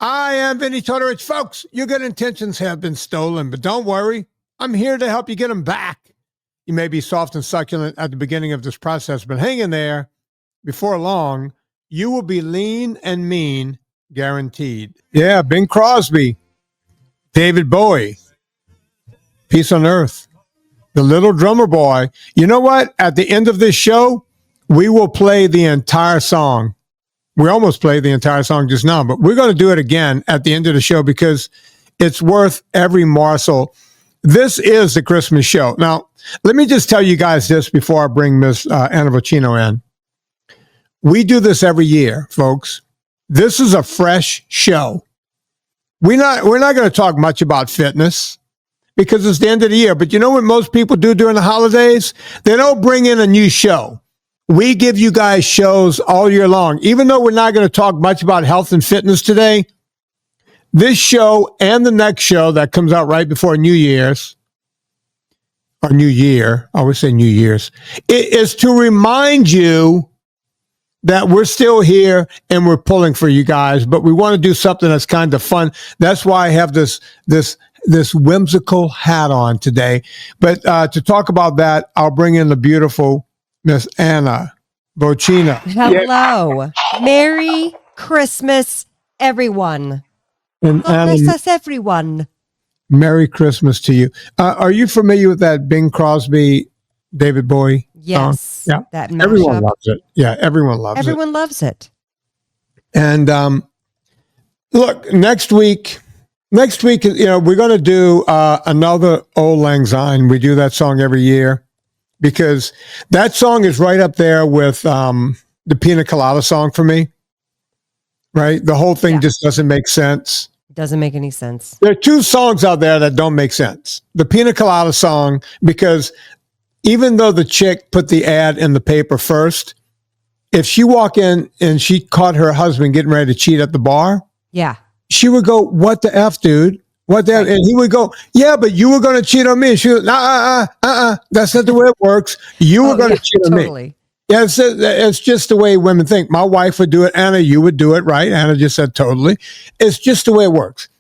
I am Vinnie Tortorich. Folks, your good intentions have been stolen, but don't worry. I'm here to help you get them back. You may be soft and succulent at the beginning of this process, but hang in there. Before long, you will be lean and mean, guaranteed. Yeah, Bing Crosby, David Bowie, Peace on Earth, the Little Drummer Boy. You know what? At the end of this show, we will play the entire song. We almost played the entire song just now, but we're going to do it again at the end of the show because it's worth every morsel. This is the Christmas show. Now, let me just tell you guys this before I bring Miss Anna Vocino in. We do this every year, folks. This is a fresh show. We're not going to talk much about fitness because it's the end of the year. But you know what most people do during the holidays? They don't bring in a new show. We give you guys shows all year long. Even though we're not going to talk much about health and fitness today, this show and the next show that comes out right before New Year's, or New Year, I always say New Year's, it is to remind you that we're still here and we're pulling for you guys, but we want to do something that's kind of fun. That's why I have this whimsical hat on today. But to talk about that, I'll bring in the beautiful Miss Anna Vocino. Hello. Yeah. Merry Christmas, everyone. And God bless us, everyone. Merry Christmas to you. Are you familiar with that Bing Crosby, David Bowie Yes. song? Yeah. That everyone loves it. Yeah, everyone loves it. Everyone loves it. And look, next week, you know, we're going to do another Old Lang Syne. We do that song every year because that song is right up there with the Pina Colada song for me. Right? The whole thing just doesn't make sense. Doesn't make any sense. There are two songs out there that don't make sense. The Pina Colada song, because even though the chick put the ad in the paper first, if she walked in and she caught her husband getting ready to cheat at the bar, she would go, "What the F, dude? What the F?" And he would go, "Yeah, but you were going to cheat on me." And she would, that's not the way it works. You were going to cheat on me. Yeah, it's just the way women think. My wife would do it. Anna, you would do it, right? Anna just said totally. It's just the way it works.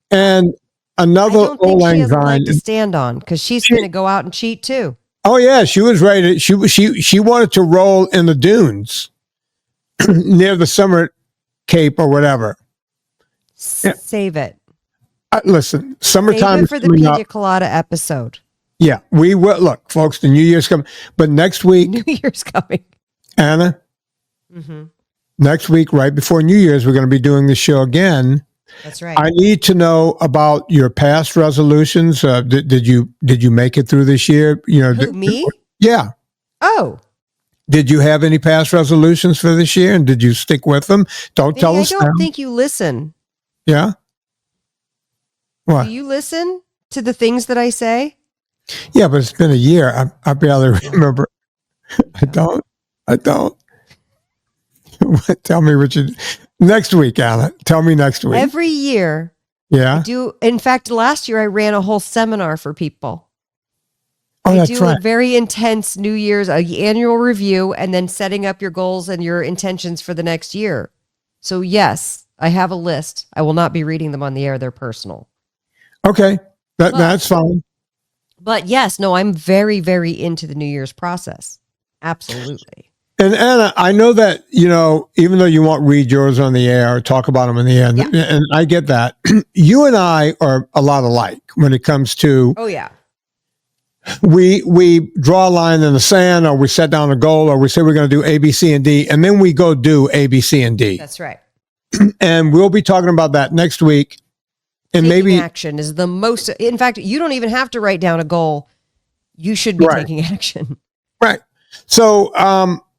And another Old Lang Syne. She has a leg to stand on because she's going to go out and cheat too. Oh yeah, she was ready. She wanted to roll in the dunes near the Summer Cape or whatever. Save it. Listen, summertime Save it for the Pina Colada episode. Yeah, we will. Look, folks, the New Year's coming. But next week... New Year's coming. Anna, next week, right before New Year's, we're going to be doing the show again. That's right. I need to know about your past resolutions. Did you make it through this year? You know, me? Yeah. Oh. Did you have any past resolutions for this year, and did you stick with them? Don't tell us. I don't think you listen. Yeah? What? Do you listen to the things that I say? Yeah, but it's been a year. I barely remember. I don't. Tell me, Richard. Next week, Anna. Tell me next week. Every year. Yeah. I do. In fact, last year I ran a whole seminar for people. Oh, I do a very intense New Year's annual review and then setting up your goals and your intentions for the next year. So yes, I have a list. I will not be reading them on the air. They're personal. Okay. That's fine. But yes, no, I'm very, very into the New Year's process. Absolutely. And Anna, I know that, you know, even though you won't read yours on the air or talk about them in the air, and I get that, you and I are a lot alike when it comes to, we draw a line in the sand, or we set down a goal, or we say we're going to do A, B, C, and D, and then we go do A, B, C, and D. That's right. And we'll be talking about that next week. And taking action is the most, in fact, you don't even have to write down a goal. You should be taking action. Right. So,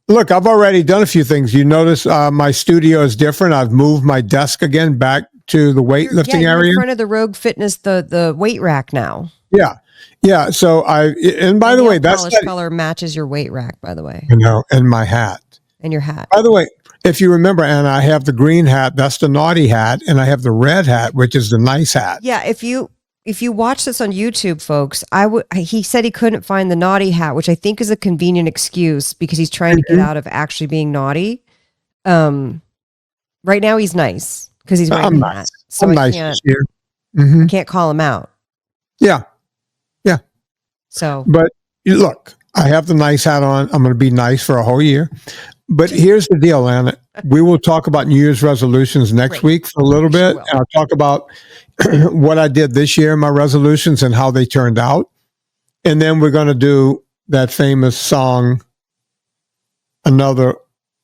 look, I've already done a few things. You notice my studio is different. I've moved my desk again back to the weightlifting area. In front of the Rogue Fitness, the weight rack now. Yeah. Yeah. So and by the way, that's color matches your weight rack, by the way. You know, and my hat. And your hat. By the way, if you remember, Anna, I have the green hat, that's the naughty hat, and I have the red hat, which is the nice hat. Yeah, if you watch this on YouTube, folks, he said he couldn't find the naughty hat, which I think is a convenient excuse because he's trying to get out of actually being naughty. Right now he's nice because he's wearing I'm a nice. hat. So I'm I nice can't, this year. Mm-hmm. I can't call him out. Yeah. Yeah. So, But look, I have the nice hat on. I'm going to be nice for a whole year. But here's the deal, Anna. We will talk about New Year's resolutions next Great. week for a little We sure bit. will. And I'll talk about what I did this year, my resolutions, and how they turned out. And then we're going to do that famous song, Another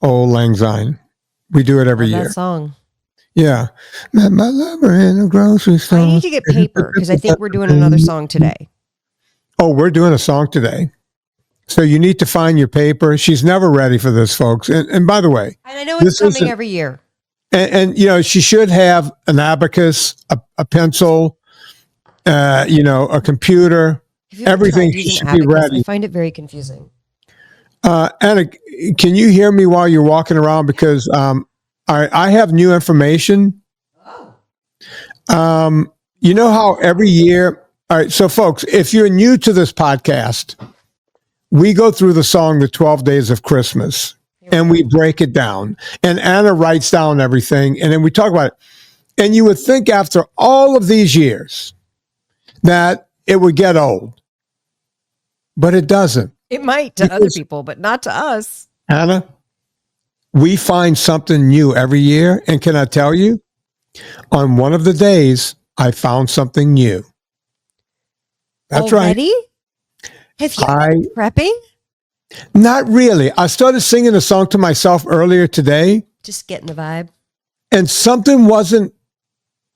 Old Lang Syne. We do it every love year. that song. Yeah. Met my lover in a grocery store. I need to get paper because I think we're doing another song today. Oh, we're doing a song today. So you need to find your paper. She's never ready for this, folks. And by the way, And I know it's coming every year. and you know, she should have an abacus, a pencil, a computer, Have you ever everything. tried She using should be abacus? ready. I find it very confusing. Anna, can you hear me while you're walking around? Because I have new information. You know how every year, all right, so folks, if you're new to this podcast, we go through the song, The 12 Days of Christmas, and we break it down. And Anna writes down everything, and then we talk about it. And you would think after all of these years that it would get old, but it doesn't. It might to other people, but not to us. Anna, we find something new every year. And can I tell you, on one of the days, I found something new. That's Already? right. Have you been prepping? Not really. I started singing a song to myself earlier today, Just getting the vibe. and something wasn't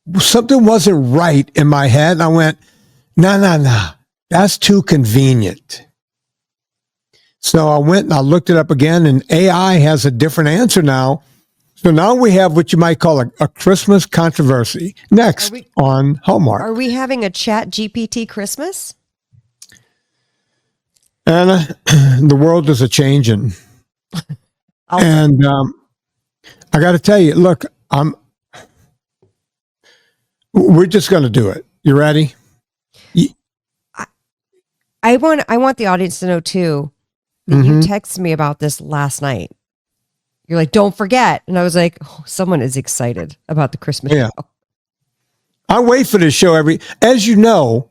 right in my head. And I went, no, that's too convenient. So I went and I looked it up again, and AI has a different answer now. So now we have what you might call a Christmas controversy next on Hallmark. Are we having a Chat GPT Christmas? Anna, the world is a changing. And I got to tell you, look, we're just going to do it. You ready? I want the audience to know too that you texted me about this last night. You're like, don't forget. And I was like, oh, someone is excited about the Christmas show. I wait for this show as you know,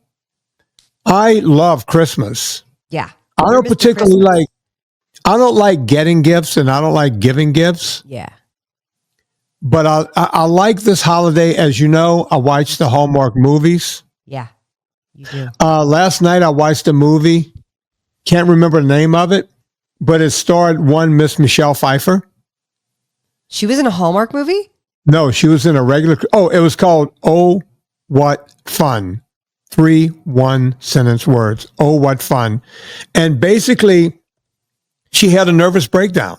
I love Christmas. Yeah. I don't particularly I don't like getting gifts and I don't like giving gifts. Yeah. But I like this holiday. As you know, I watched the Hallmark movies. Yeah, you do. Last night I watched a movie. Can't remember the name of it, but it starred one Miss Michelle Pfeiffer. She was in a Hallmark movie? No, she was in a regular. Oh, it was called Oh, What Fun. 3 one-sentence words. Oh, what fun. And basically, she had a nervous breakdown.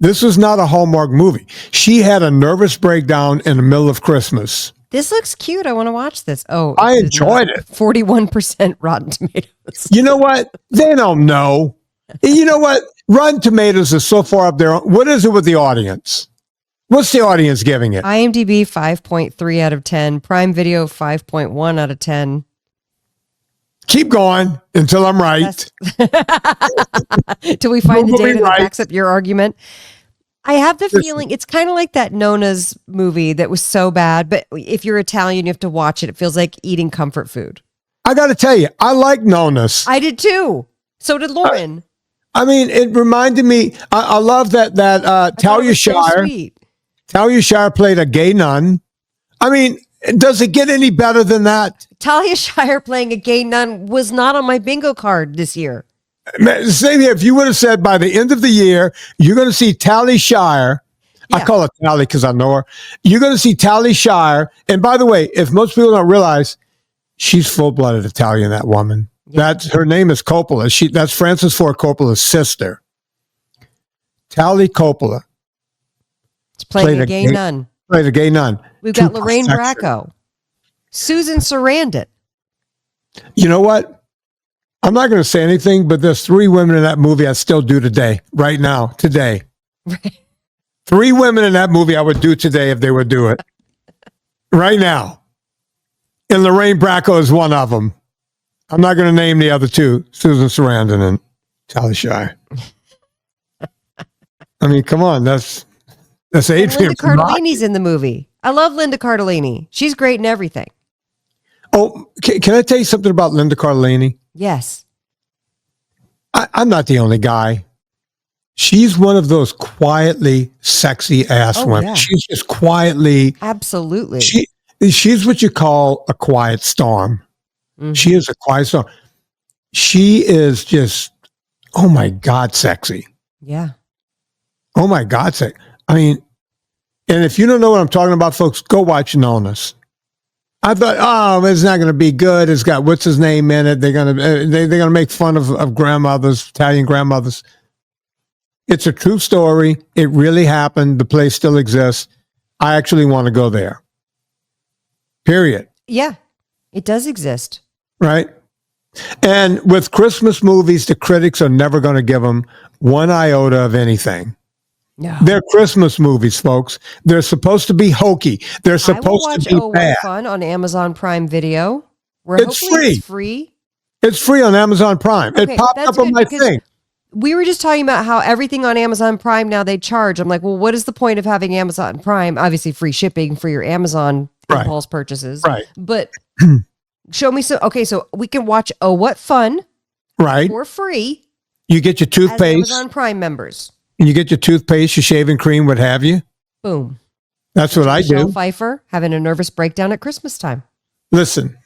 This was not a Hallmark movie. She had a nervous breakdown in the middle of Christmas. This looks cute. I want to watch this. Oh, I enjoyed it. 41% Rotten Tomatoes. You know what? They don't know. You know what? Rotten Tomatoes is so far up there. What is it with the audience? What's the audience giving it? IMDb 5.3 out of 10. Prime Video 5.1 out of 10. Keep going until I'm right. Till we find the data that backs up your argument. I have the feeling it's kind of like that Nona's movie that was so bad, but if you're Italian, you have to watch it. It feels like eating comfort food. I got to tell you, I like Nona's. I did too. So did Lauren. I mean, it reminded me. I love that Talia Shire. So Talia Shire played a gay nun. I mean, does it get any better than that? Talia Shire playing a gay nun was not on my bingo card this year. Same here. If you would have said by the end of the year, you're going to see Talia Shire. Yeah. I call her Tally because I know her. You're going to see Talia Shire. And by the way, if most people don't realize, she's full-blooded Italian, that woman. Yeah. Her name is Coppola. That's Francis Ford Coppola's sister. Tally Coppola. It's playing a gay nun. Played a gay nun. We've got Lorraine Bracco. Susan Sarandon. You know what? I'm not going to say anything, but there's 3 women in that movie I still do today, right now, today. Right. 3 women in that movie I would do today if they would do it. Right now. And Lorraine Bracco is one of them. I'm not going to name the other 2, Susan Sarandon and Talia Shire. I mean, come on, that's That's And Adrian. Linda Cardellini's in the movie. I love Linda Cardellini. She's great in everything. Oh, can I tell you something about Linda Cardellini? Yes. I'm not the only guy. She's one of those quietly sexy ass women. Yeah. She's just quietly. Absolutely. She's what you call a quiet storm. Mm-hmm. She is a quiet storm. She is just, oh my God, sexy. Yeah. Oh my God, sexy. I mean, and if you don't know what I'm talking about, folks, go watch Nonas. I thought, oh, it's not going to be good. It's got what's his name in it. They're gonna make fun of grandmothers, Italian grandmothers. It's a true story. It really happened. The place still exists. I actually want to go there. Period. Yeah, it does exist. Right. And with Christmas movies, the critics are never going to give them one iota of anything. No. They're Christmas movies, folks. They're supposed to be hokey. They're supposed to be bad. Fun on Amazon Prime Video. Where It's free. It's free. It's free on Amazon Prime. Okay, it popped up on my thing. We were just talking about how everything on Amazon Prime now they charge. I'm like, well, what is the point of having Amazon Prime? Obviously, free shipping for your Amazon impulse purchases. Right. But show me some. Okay, so we can watch Oh What Fun. Right. For free. You get your toothpaste. As Amazon Prime members. And you get your toothpaste, your shaving cream, what have you. Boom. That's what I do. Michelle Pfeiffer having a nervous breakdown at Christmas time. Listen,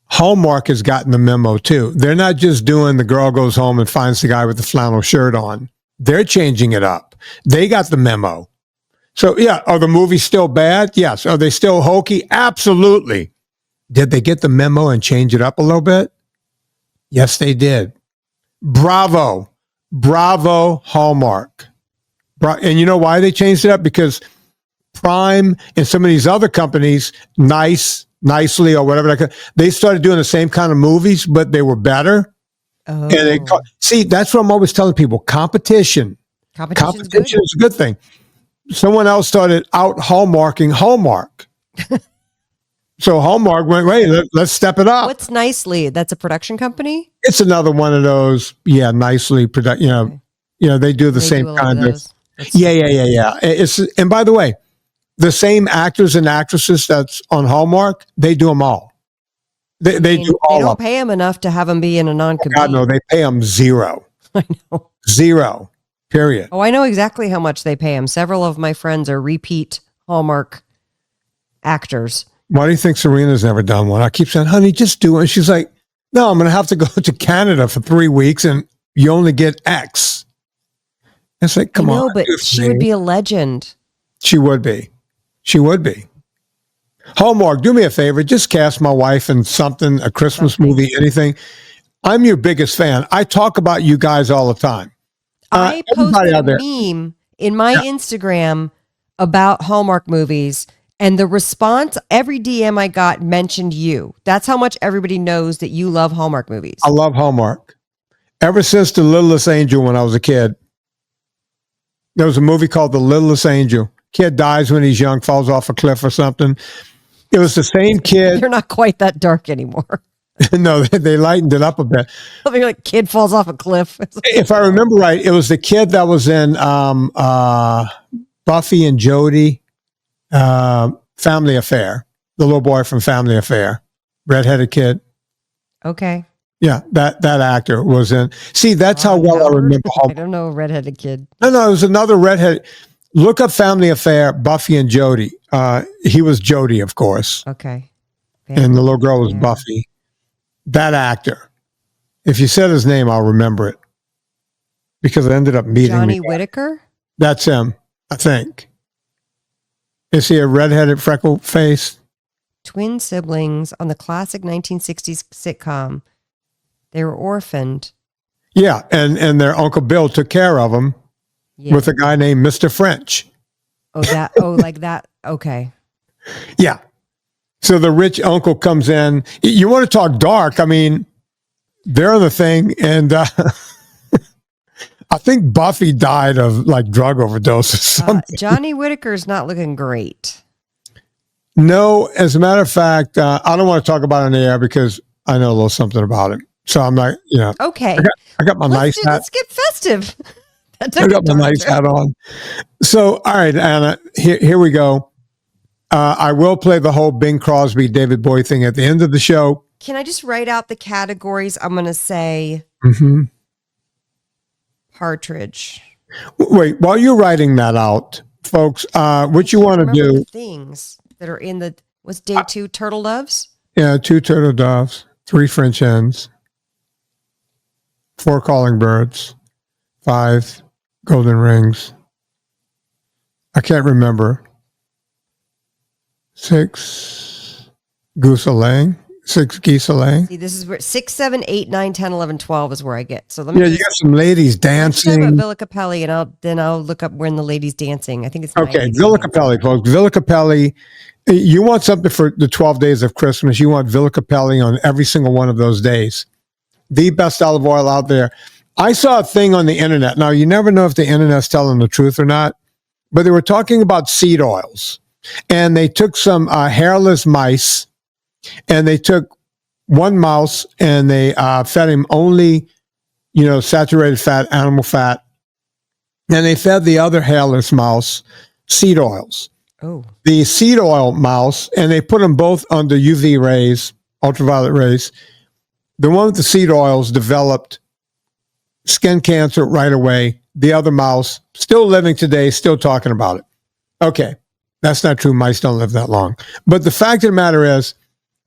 Hallmark has gotten the memo too. They're not just doing the girl goes home and finds the guy with the flannel shirt on. They're changing it up. They got the memo. So yeah, are the movies still bad? Yes. Are they still hokey? Absolutely. Did they get the memo and change it up a little bit? Yes, they did. Bravo. Bravo, Hallmark. And you know why they changed it up? Because Prime and some of these other companies, Nicely or whatever, they started doing the same kind of movies, but they were better. Oh. And see, that's what I'm always telling people. Competition is a good thing. Someone else started out hallmarking Hallmark. So Hallmark went, wait, let's step it up. What's Nicely? That's a production company? It's another one of those, Nicely product. They do the same kind of. Yeah. And by the way, the same actors and actresses that's on Hallmark, they do them all. They do all. They don't pay them enough to have them be in a non-compete. God, no, they pay them zero. I know. Zero. Period. Oh, I know exactly how much they pay them. Several of my friends are repeat Hallmark actors. Why do you think Serena's never done one? I keep saying, honey, just do it. And she's like, no, I'm going to have to go to Canada for 3 weeks and you only get X. It's like, come on. No, but she would be a legend. She would be. Hallmark, do me a favor. Just cast my wife in something, a Christmas movie, anything. I'm your biggest fan. I talk about you guys all the time. I posted a meme in my Instagram about Hallmark movies. And the response, every DM I got mentioned you. That's how much everybody knows that you love Hallmark movies. I love Hallmark. Ever since The Littlest Angel when I was a kid. There was a movie called The Littlest Angel. Kid dies when he's young, falls off a cliff or something. It was the same kid. You're not quite that dark anymore. No, they lightened it up a bit. I mean, like kid falls off a cliff. If I remember right, it was the kid that was in Buffy and Jody. Family Affair, the little boy from Family Affair, redheaded kid. Okay. Yeah, that actor was in. See, that's how well I remember. I don't know, a redheaded kid. No, it was another redhead. Look up Family Affair, Buffy and Jody. He was Jody, of course. Okay. And the little girl was Buffy. That actor. If you said his name, I'll remember it. Because I ended up meeting Johnny Whitaker? That's him, I think. Is he a redheaded freckled face? Twin siblings on the classic 1960s sitcom. They were orphaned. Yeah, and their Uncle Bill took care of them with a guy named Mr. French. Like that. Okay. Yeah. So the rich uncle comes in. You want to talk dark? I mean, they're on the thing, and I think Buffy died of like drug overdose or something. Johnny Whitaker's not looking great. No, as a matter of fact, I don't want to talk about it on the air because I know a little something about it. So I'm like, Okay. I got my nice hat. Let's get festive. I got my nice hat on. So, all right, Anna, here we go. I will play the whole Bing Crosby, David Bowie thing at the end of the show. Can I just write out the categories? I'm going to say partridge. Wait, while you're writing that out, folks, what you want to do? The things that are in the, what's day 2, turtle doves? Yeah, 2 turtle doves, 3 French hens, 4 calling birds, 5 golden rings. I can't remember. 6 goose a laying. 6 geese a laying. See, this is where 6, 7, 8, 9, 10, 11, 12 is where I get. So let me. Yeah, you got some ladies dancing. Talk about Villa Capelli, and then I'll look up when the ladies dancing. I think it's okay. Villa Capelli, folks. Villa Capelli. You want something for the 12 days of Christmas? You want Villa Capelli on every single one of those days. The best olive oil out there. I saw a thing on the internet. Now you never know if the internet's telling the truth or not, but they were talking about seed oils, and they took some hairless mice. And they took one mouse and they fed him only, saturated fat, animal fat. And they fed the other hairless mouse seed oils. Oh. The seed oil mouse, and they put them both under UV rays, ultraviolet rays. The one with the seed oils developed skin cancer right away. The other mouse, still living today, still talking about it. Okay, that's not true. Mice don't live that long. But the fact of the matter is,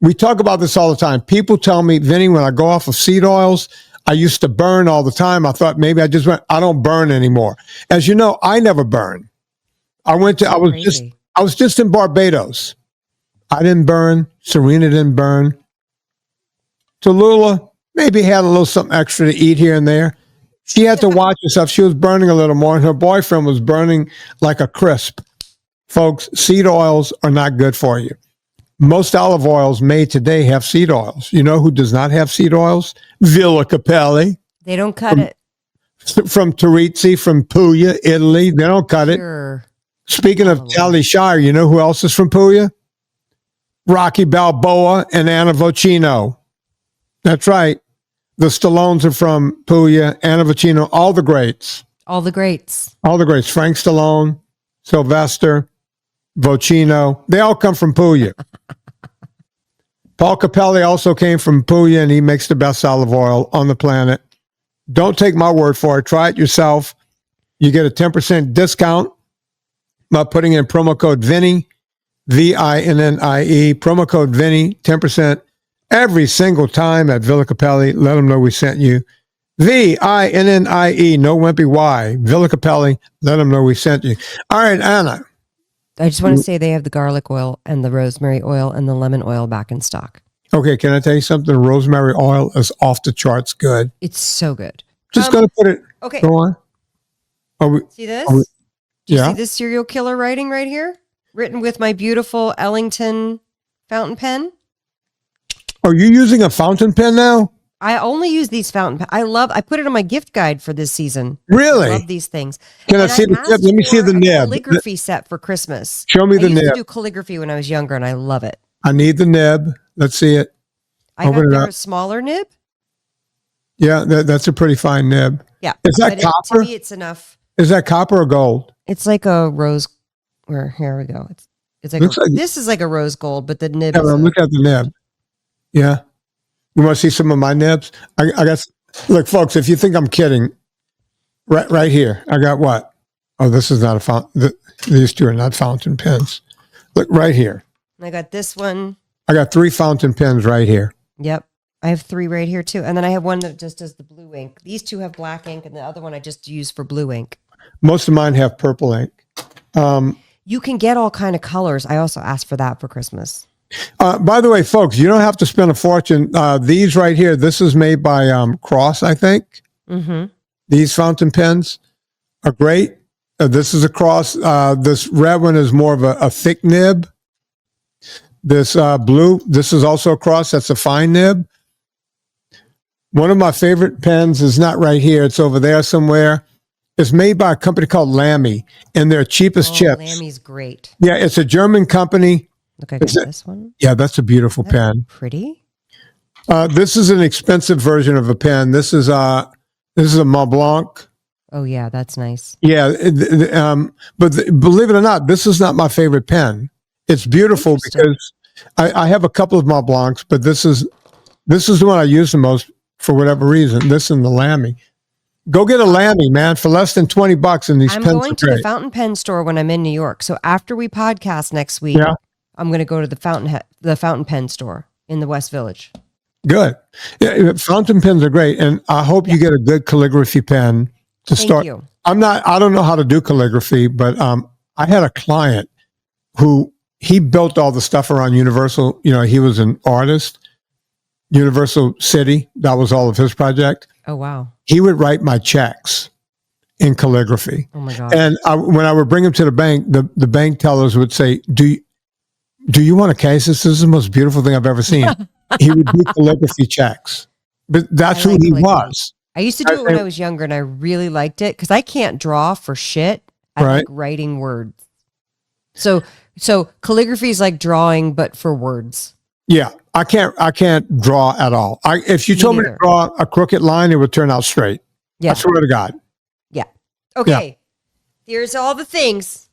we talk about this all the time. People tell me, Vinnie, when I go off of seed oils, I used to burn all the time. I thought maybe I don't burn anymore. As you know, I never burn. I was just in Barbados. I didn't burn. Serena didn't burn. Tallulah maybe had a little something extra to eat here and there. She had to watch herself. She was burning a little more, and her boyfriend was burning like a crisp. Folks, seed oils are not good for you. Most olive oils made today have seed oils. You know who does not have seed oils? Villa Capelli. They don't cut it. From Tortorich, from Puglia, Italy. They don't cut it. Speaking of Tally Shire, you know who else is from Puglia? Rocky Balboa and Anna Vocino. That's right. The Stallones are from Puglia, Anna Vocino, all the greats. All the greats. All the greats. Frank Stallone, Sylvester, Vocino. They all come from Puglia. Paul Capelli also came from Puglia, and he makes the best olive oil on the planet. Don't take my word for it. Try it yourself. You get a 10% discount by putting in promo code Vinnie, VINNIE, promo code Vinnie, 10% every single time at Villa Capelli. Let them know we sent you. VINNIE, no wimpy Y. Villa Capelli, let them know we sent you. All right, Anna. I just want to say they have the garlic oil and the rosemary oil and the lemon oil back in stock. Okay, can I tell you something? Rosemary oil is off the charts good. It's so good. Just going to put it. Okay. Go on. See this? Do you see this serial killer writing right here? Written with my beautiful Ellington fountain pen. Are you using a fountain pen now? I only use these fountain pens. I put it on my gift guide for this season. Really? I love these things. Can I see the nib? Let me see the nib. Calligraphy set for Christmas. Show me the nib. I used to do calligraphy when I was younger, and I love it. I need the nib. Let's see it. Open it up. A smaller nib? Yeah, that's a pretty fine nib. Yeah. Is that copper? To me, it's enough. Is that copper or gold? It's like a rose. Here we go. It's like, this is like a rose gold, but the nib is look at the nib. Yeah. You want to see some of my nibs? I got, look, folks, if you think I'm kidding, right here, I got what? Oh, this is not a fountain. These two are not fountain pens. Look, right here. I got this one. I got 3 fountain pens right here. Yep. I have 3 right here, too. And then I have one that just does the blue ink. These 2 have black ink, and the other one I just use for blue ink. Most of mine have purple ink. You can get all kind of colors. I also asked for that for Christmas. By the way, folks, you don't have to spend a fortune. These right here, this is made by Cross, I think. Mm-hmm. These fountain pens are great. This is a Cross. This red one is more of a thick nib. This blue, this is also a Cross. That's a fine nib. One of my favorite pens is not right here. It's over there somewhere. It's made by a company called Lamy, and they're cheapest chips. Lamy's great. Yeah, it's a German company. Look, I got this one. Yeah, that's a beautiful pen. Pretty. This is an expensive version of a pen. This is a Mont Blanc. Oh yeah, that's nice. Yeah, believe it or not, this is not my favorite pen. It's beautiful because I have a couple of Mont Blancs, but this is the one I use the most for whatever reason. This and the Lamy. Go get a Lamy, man, for less than $20, and these I'm pens going are to great. the fountain pen store when I'm in New York. So after we podcast next week, I'm going to go to the fountain pen store in the West Village. Good. Yeah, fountain pens are great, and I hope you get a good calligraphy pen to start. Thank you. I don't know how to do calligraphy, but I had a client who he built all the stuff around Universal. You know, he was an artist, Universal City. That was all of his project. Oh, wow. He would write my checks in calligraphy. Oh my God. And when I would bring him to the bank, the bank tellers would say, do you want a case? This is the most beautiful thing I've ever seen. He would do calligraphy checks, but that's who he was. I used to do it when I was younger, and I really liked it because I can't draw for shit. I like writing words. So calligraphy is like drawing, but for words. Yeah, I can't draw at all. If you told me to draw a crooked line, it would turn out straight. Yeah. I swear to God. Yeah. Okay. Yeah. Here's all the things.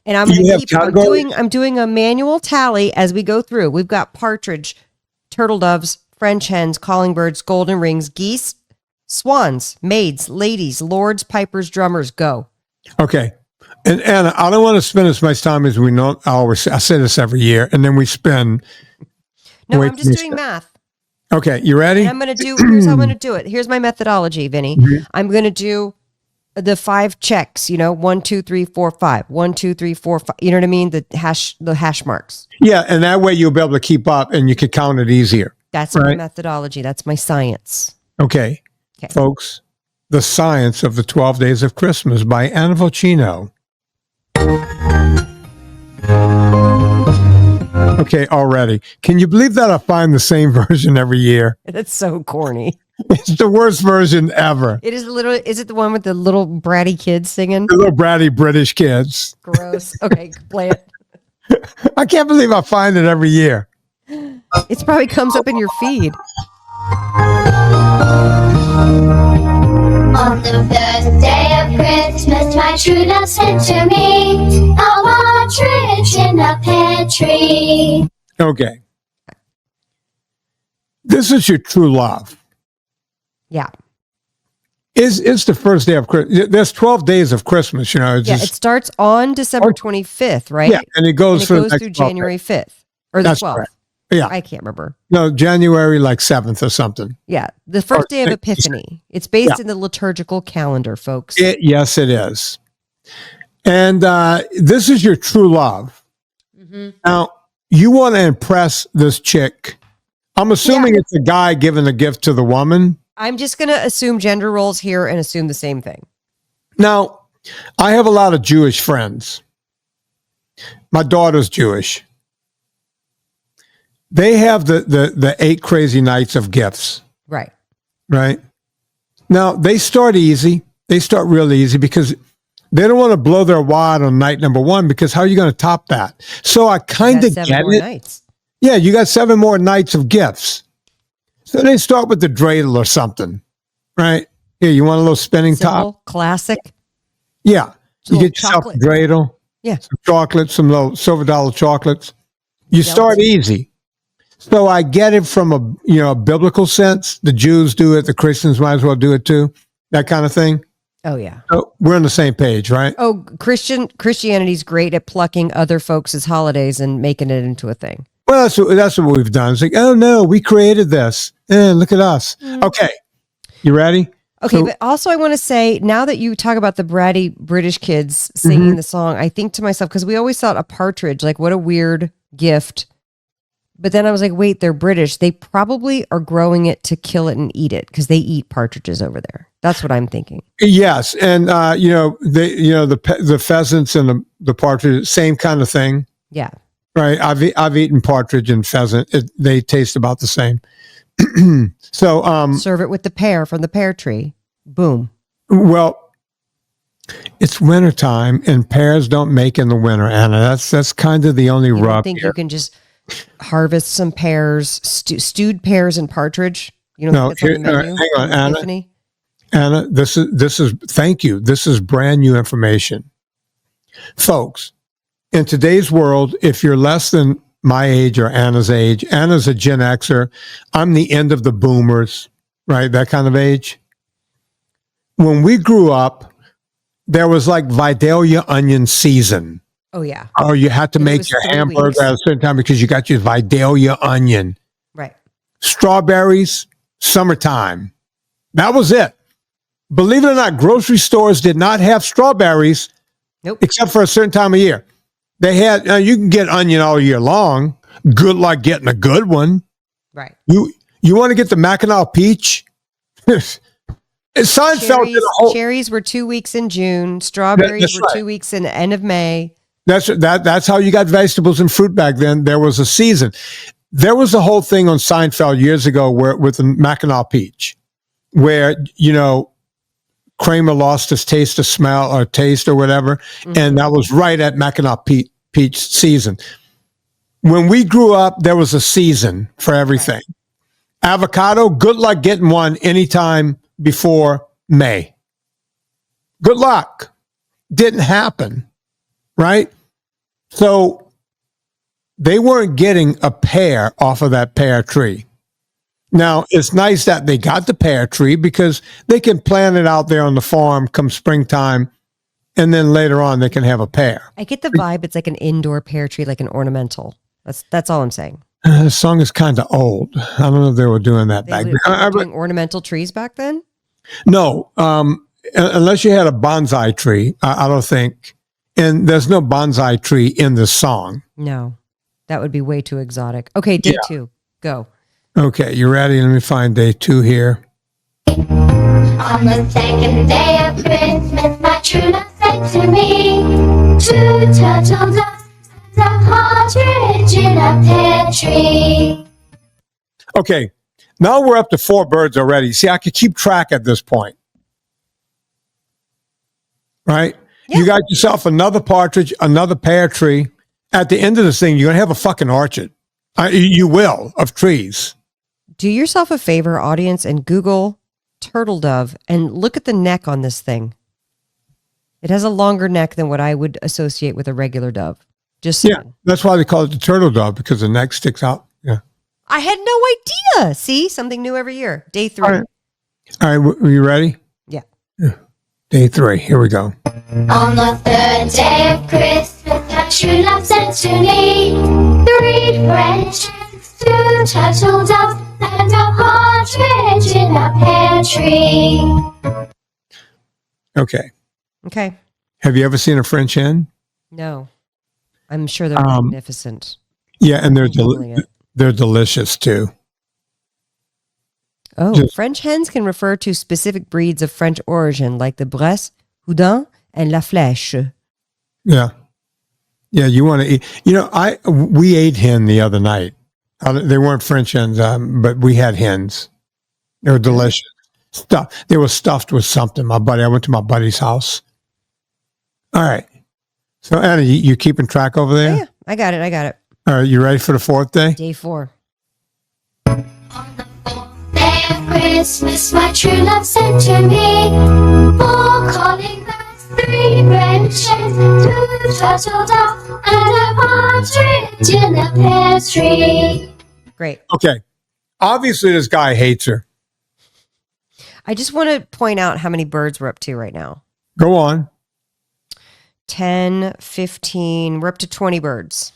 And I'm doing a manual tally as we go through. We've got partridge, turtle doves, French hens, calling birds, golden rings, geese, swans, maids, ladies, lords, pipers, drummers, go. Okay. And Anna, I don't want to spend as much time as we know. I say this every year, and then we spend. No, I'm just doing math. Okay, you ready? And here's how I'm going to do it. Here's my methodology, Vinny. Mm-hmm. I'm going to do the 5 checks, 1, 2, 3, 4, 5. 1, 2, 3, 4, 5. You know what I mean? The hash marks. Yeah, and that way you'll be able to keep up and you can count it easier. That's my methodology. That's my science. Okay. Folks, The Science of the 12 Days of Christmas by Anna Vocino. Okay, already. Can you believe that I find the same version every year? That's so corny. It's the worst version ever. It is literally. Is it the one with the little bratty kids singing? The little bratty British kids. Gross. Okay, play it. I can't believe I find it every year. It probably comes up in your feed. On the first day of Christmas, my true love sent to me a partridge in a pear tree. Okay. This is your true love. Yeah. It's the first day of Christmas. There's 12 days of Christmas, it starts on December 25th, right? Yeah, and it goes through January 5th or the 12th. Correct. Yeah. I can't remember. No, January 7th or something. Yeah. The first day of Epiphany. It's based in the liturgical calendar, folks. Yes, it is. And this is your true love. Mm-hmm. Now, you want to impress this chick. I'm assuming it's a guy giving a gift to the woman. I'm just going to assume gender roles here and assume the same thing. Now, I have a lot of Jewish friends. My daughter's Jewish. They have the 8 crazy nights of gifts. Right. Right. Now, they start easy. They start real easy because they don't want to blow their wad on night number 1 because how are you going to top that? So I kind of get it. Nights. Yeah, you got 7 more nights of gifts. So they start with the dreidel or something, right? Here, you want a little spinning top? Classic. Yeah. You get yourself a dreidel. Yeah. Some chocolates, some little silver dollar chocolates. You start easy. So I get it from a biblical sense. The Jews do it. The Christians might as well do it too. That kind of thing. Oh, yeah. So we're on the same page, right? Oh, Christianity's great at plucking other folks' holidays and making it into a thing. Well, that's what we've done. It's like, oh, no, we created this. Look at us. Mm. Okay. You ready? Okay, but also I want to say, now that you talk about the bratty British kids singing the song, I think to myself, because we always thought a partridge, like what a weird gift. But then I was like, wait, they're British. They probably are growing it to kill it and eat it because they eat partridges over there. That's what I'm thinking. Yes, and the pheasants and the partridge, same kind of thing. Yeah. Right. I've eaten partridge and pheasant. They taste about the same. So serve it with the pear from the pear tree. Boom. Well, it's wintertime and pears don't make in the winter, Anna. That's kind of the only rub. I think you can just harvest some pears, stewed pears and partridge. You know, hang on, Anna. Anna, this is thank you. This is brand new information. Folks, in today's world, if you're less than my age or Anna's age, Anna's a Gen Xer. I'm the end of the boomers, right? That kind of age. When we grew up, there was like Vidalia onion season. Oh, yeah. Or you had to And it make was your 3 hamburger weeks. at a certain time because you got your Vidalia onion. Right. Strawberries, summertime. That was it. Believe it or not, grocery stores did not have strawberries Nope. except for a certain time of year. They had, you can get onion all year long. Good luck getting a good one. Right. You want to get the Mackinac peach? Seinfeld did a whole. Cherries were 2 weeks in June. Strawberries That's were right. 2 weeks in the end of May. That's how you got vegetables and fruit back then. There was a season. There was a whole thing on Seinfeld years ago with the Mackinac peach, where Kramer lost his taste of smell or taste or whatever, and that was right at Mackinac peach season. When we grew up, there was a season for everything. Right. Avocado, good luck getting one anytime before May. Good luck. Didn't happen, right? So they weren't getting a pear off of that pear tree. Now, it's nice that they got the pear tree because they can plant it out there on the farm come springtime, and then later on they can have a pear. I get the vibe. It's like an indoor pear tree, like an ornamental. That's all I'm saying. The song is kind of old. I don't know if they were doing that back They then. were doing ornamental trees back then? No, unless you had a bonsai tree, I don't think. And there's no bonsai tree in this song. No, that would be way too exotic. Okay, day 2, go. Okay, you ready? Let me find day 2 here. On the second day of Christmas, my true love said to me, 2 turtle doves and a partridge in a pear tree. Okay, now we're up to 4 birds already. See, I could keep track at this point. Right? Yeah. You got yourself another partridge, another pear tree. At the end of this thing, you're going to have a fucking orchard. You will, of trees. Do yourself a favor, audience, and Google turtle dove and look at the neck on this thing. It has a longer neck than what I would associate with a regular dove. Just saying. Yeah, that's why they call it the turtle dove, because the neck sticks out. Yeah. I had no idea. See, something new every year. Day 3. All right, are you ready? Yeah. Day 3, here we go. On the third day of Christmas, my true love said to me, 3 French hens, 2 turtle doves, and a partridge in a pear tree. Okay. Okay. Have you ever seen a French hen? No. I'm sure they're magnificent. Yeah, and they're Googling it. they're delicious too. Oh, Just- French hens can refer to specific breeds of French origin, like the Bresse, Houdin, and La Flèche. Yeah. Yeah, you want to eat. We ate hen the other night. They weren't French hens, but we had hens. They were delicious. They were stuffed with something. I went to my buddy's house. All right. So, Anna, you keeping track over there? Oh, yeah, I got it. All right, you ready for the 4th day? Day 4. On the 4th day of Christmas, my true love said to me, 4 calling birds, 3 French hens, 2 turtle doves, and a partridge in a pear tree. Great. Okay. Obviously, this guy hates her. I just want to point out how many birds we're up to right now. Go on. 10, 15, we're up to 20 birds.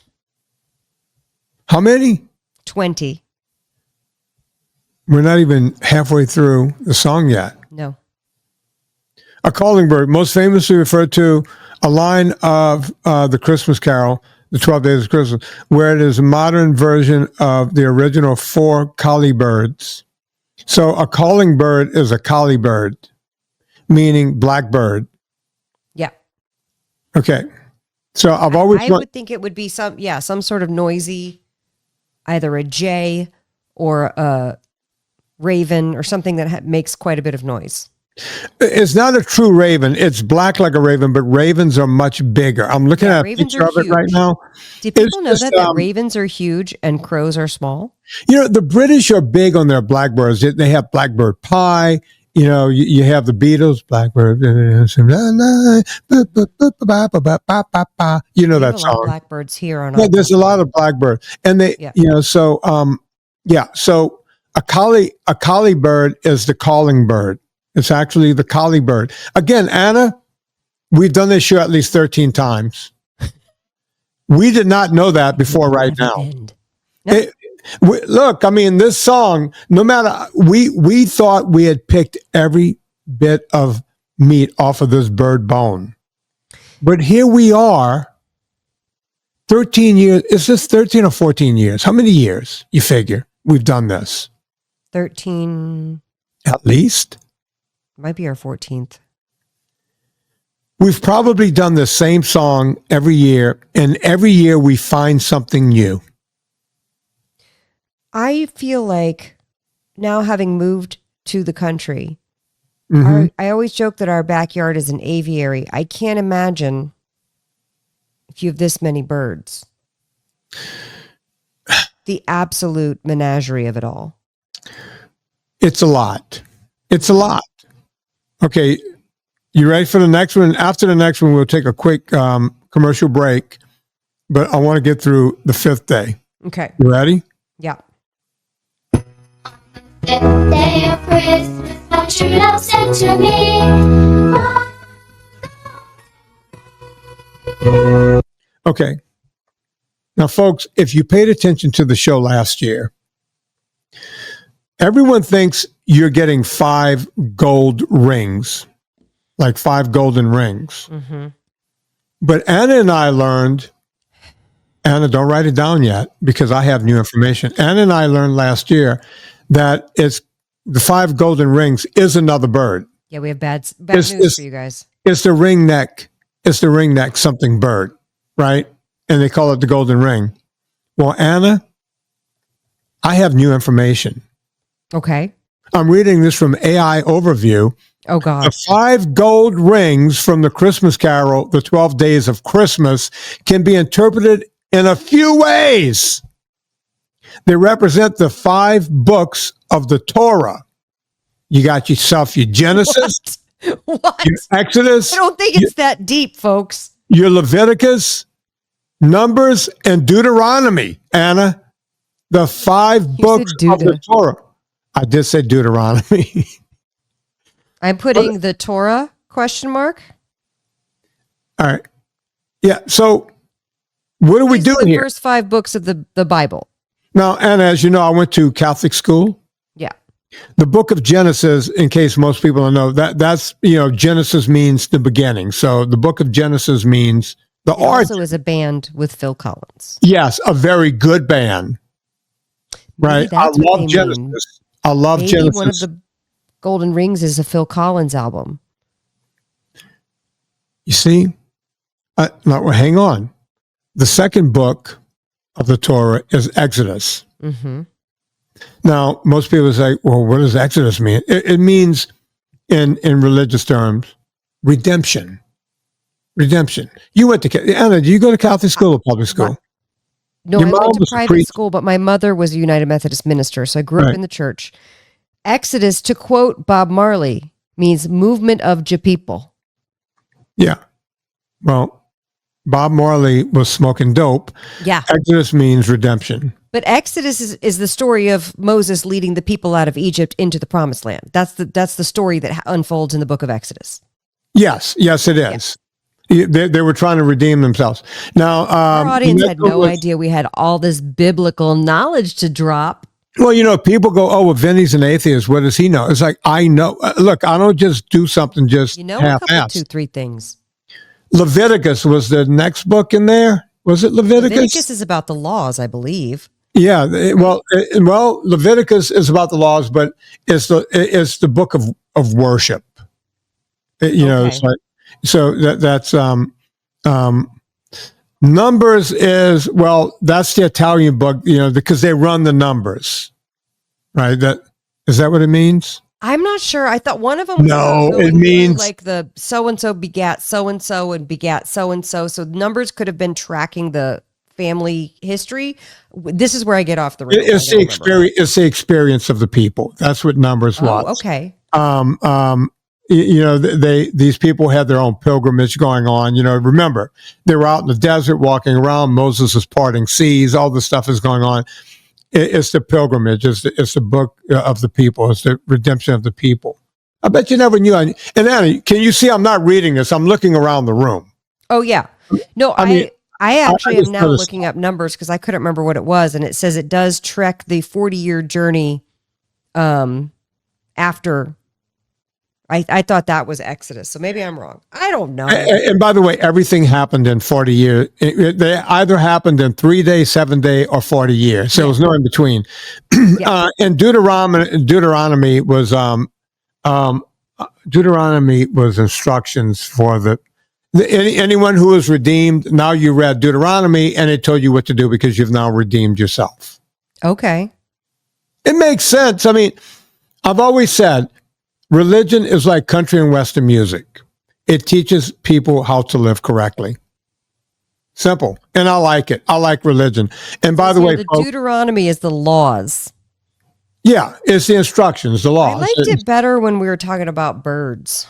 How many? 20. We're not even halfway through the song yet. No. A calling bird, most famously referred to a line of the Christmas Carol, the 12 Days of Christmas, where it is a modern version of the original 4 collie birds. So a calling bird is a collie bird, meaning blackbird. Yeah. Okay. So I've always I would think it would be some sort of noisy, either a jay or a raven or something that makes quite a bit of noise. It's not a true raven. It's black like a raven, but ravens are much bigger. I'm looking at a ravens picture are of it right huge. now. Do people know just, that ravens are huge and crows are small? The British are big on their blackbirds. They have blackbird pie. you have the Beatles, Blackbird, you know We have that a lot of song. blackbirds here on Yeah, our there's a lot of blackbird, and they, Yeah. so a collie bird is the calling bird. It's actually the collie bird. Again, Anna, we've done this show at least 13 times. We did not know that before right now. Look, I mean, this song, no matter, we thought we had picked every bit of meat off of this bird bone. But here we are, 13 years. Is this 13 or 14 years? How many years, you figure, we've done this? 13. At least. Might be our 14th. We've probably done the same song every year, and every year we find something new. I feel like now, having moved to the country, I always joke that our backyard is an aviary. I can't imagine if you have this many birds. The absolute menagerie of it all. It's a lot. It's a lot. Okay, you ready for the next one? After the next one, we'll take a quick commercial break, but I want to get through the fifth day. Okay. You ready? Yeah. Fifth day of Christmas, my true love sent to me. Okay. Now, folks, if you paid attention to the show last year, everyone thinks you're getting 5 gold rings, like 5 golden rings. Mm-hmm. But Anna and I learned, Anna, don't write it down yet because I have new information. Anna and I learned last year that it's the 5 golden rings is another bird. Yeah, we have bad news for you guys. It's the ringneck. It's the ringneck something bird, right? And they call it the golden ring. Well, Anna, I have new information. Okay. I'm reading this from AI Overview. Oh, God. The 5 gold rings from the Christmas Carol, the 12 Days of Christmas, can be interpreted in a few ways. They represent the 5 books of the Torah. You got yourself your Genesis, What? your Exodus, I don't think it's that deep, folks. your Leviticus, Numbers, and Deuteronomy, Anna. The 5 books of the Torah. I did say Deuteronomy. I'm putting the Torah ? All right. Yeah. So what are we doing the here? first 5 books of the Bible. Now, Anna, as you know, I went to Catholic school. Yeah. The book of Genesis, in case most people don't know, that's, Genesis means the beginning. So the book of Genesis means the It origin. also is a band with Phil Collins. Yes, a very good band. Right. Maybe I that's what love they Genesis. mean. I love Maybe Genesis. one of the Golden Rings is a Phil Collins album. You see? Now, hang on. The second book of the Torah is Exodus. Mm-hmm. Now, most people say, well, what does Exodus mean? It means, in religious terms, redemption. Redemption. You went to, Anna, do you go to Catholic school or public school? No, Your I mom went to was a private preacher. school, but my mother was a United Methodist minister, so I grew up Right. in the church. Exodus, to quote Bob Marley, means movement of J people. Yeah. Well, Bob Marley was smoking dope. Yeah. Exodus means redemption. But Exodus is the story of Moses leading the people out of Egypt into the promised land. That's the story that unfolds in the book of Exodus. Yes, it is. They were trying to redeem themselves. Now, Our audience had no was- idea we had all this biblical knowledge to drop. Well, people go, oh, well, Vinnie's an atheist. What does he know? It's like, I know. Look, I don't just do something just You know, a couple, half-assed. 2, 3 things. Leviticus was the next book in there. Was it Leviticus? Leviticus is about the laws, I believe. Yeah. Well, Leviticus is about the laws, but it's the book of worship. It's like, so that's Numbers is, that's the Italian book, because they run the numbers, right? Is that what it means? I'm not sure. I thought one of them was No, going it means through, like the so-and-so begat so-and-so and begat so-and-so. So Numbers could have been tracking the family history. This is where I get off the rails. it's the experience of the people. That's what Numbers was. Oh, okay. These people had their own pilgrimage going on. Remember, they were out in the desert walking around. Moses is parting seas. All this stuff is going on. It's the pilgrimage. It's the book of the people. It's the redemption of the people. I bet you never knew. And Anna, can you see I'm not reading this? I'm looking around the room. Oh, yeah. No, I actually am now looking up numbers because I couldn't remember what it was. And it says it does trek the 40-year journey after. I thought that was Exodus. So maybe I'm wrong. I don't know. And by the way, everything happened in 40 years. They either happened in 3 days, 7 days, or 40 years. So there was no in between. Yeah. And Deuteronomy was instructions for anyone who was redeemed. Now you read Deuteronomy and it told you what to do because you've now redeemed yourself. Okay. It makes sense. I mean, I've always said religion is like country and Western music. It teaches people how to live correctly. Simple. And I like it. I like religion. And by the way, the Deuteronomy is the laws. Yeah, it's the instructions, the laws. I liked it better when we were talking about birds.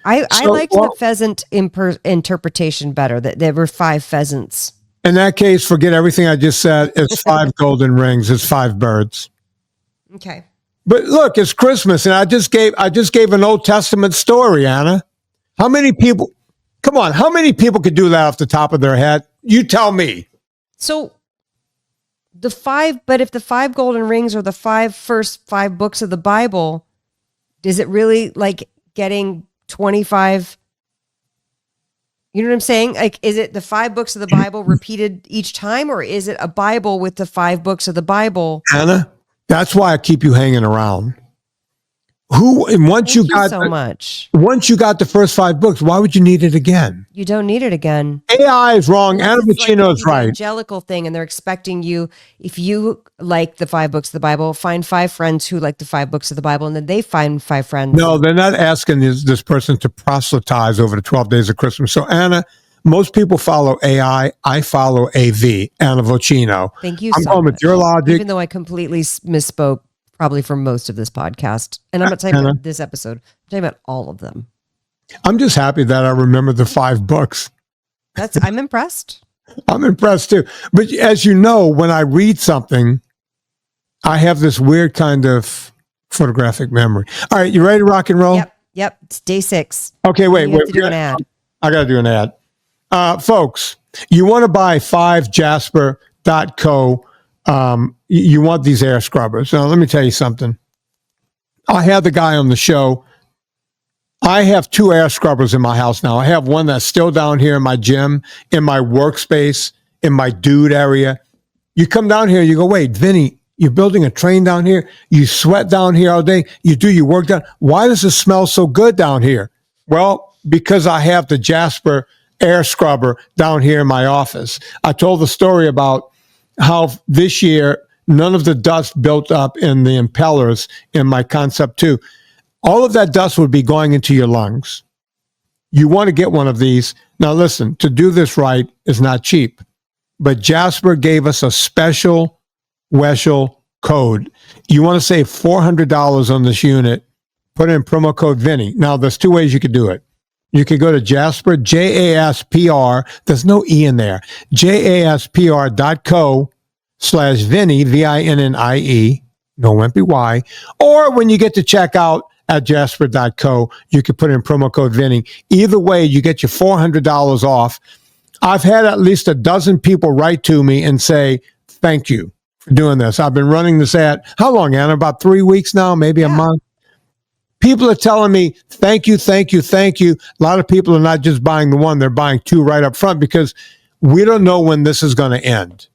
I liked the pheasant interpretation better, that there were 5 pheasants. In that case, forget everything I just said. It's 5 golden rings. It's 5 birds. Okay. But look, it's Christmas, and I just gave an Old Testament story, Anna. How many people could do that off the top of their head? You tell me. So if the 5 golden rings are the first 5 books of the Bible, is it really like getting 25? You know what I'm saying? Like, is it the 5 books of the Bible repeated each time, or is it a Bible with the 5 books of the Bible? Anna, that's why I keep you hanging around. Once you got the first 5 books, why would you need it again? You don't need it again. AI is wrong. Anna Vocino is right. Evangelical thing, and they're expecting you, if you like the 5 books of the Bible, find 5 friends who like the 5 books of the Bible, and then they find 5 friends. No, they're not asking this person to proselytize over the 12 days of Christmas. So Anna, most people follow AI. I follow AV, Anna Vocino. Thank you. I'm going with your logic. Even though I completely misspoke, probably for most of this podcast, and I'm not talking about this episode. I'm talking about all of them. I'm just happy that I remember the 5 books. I'm impressed. I'm impressed too. But as you know, when I read something, I have this weird kind of photographic memory. All right, you ready to rock and roll? Yep. It's day 6. Okay, wait. Do an ad. I got to do an ad. Folks, you want to buy 5 Jaspr.co. You want these air scrubbers. Now, let me tell you something. I had the guy on the show. I have 2 air scrubbers in my house now. I have one that's still down here in my gym, in my workspace, in my dude area. You come down here, you go, wait, Vinnie, you're building a train down here. You sweat down here all day. You do your work down. Why does it smell so good down here? Well, because I have the Jaspr air scrubber down here in my office. I told the story about how this year, none of the dust built up in the impellers in my Concept 2. All of that dust would be going into your lungs. You want to get one of these. Now listen, to do this right is not cheap, but Jaspr gave us a special Weshel code. You want to save $400 on this unit, put in promo code Vinnie. Now there's 2 ways you could do it. You could go to Jaspr, Jaspr, there's no E in there, jaspr.co/Vinnie, Vinnie, no MPY. Or when you get to checkout at jasper.co, you can put in promo code Vinnie. Either way, you get your $400 off. I've had at least a dozen people write to me and say, thank you for doing this. I've been running this ad. How long, Anna? About 3 weeks now, maybe a month. People are telling me, thank you, thank you, thank you. A lot of people are not just buying the one, they're buying 2 right up front because we don't know when this is going to end.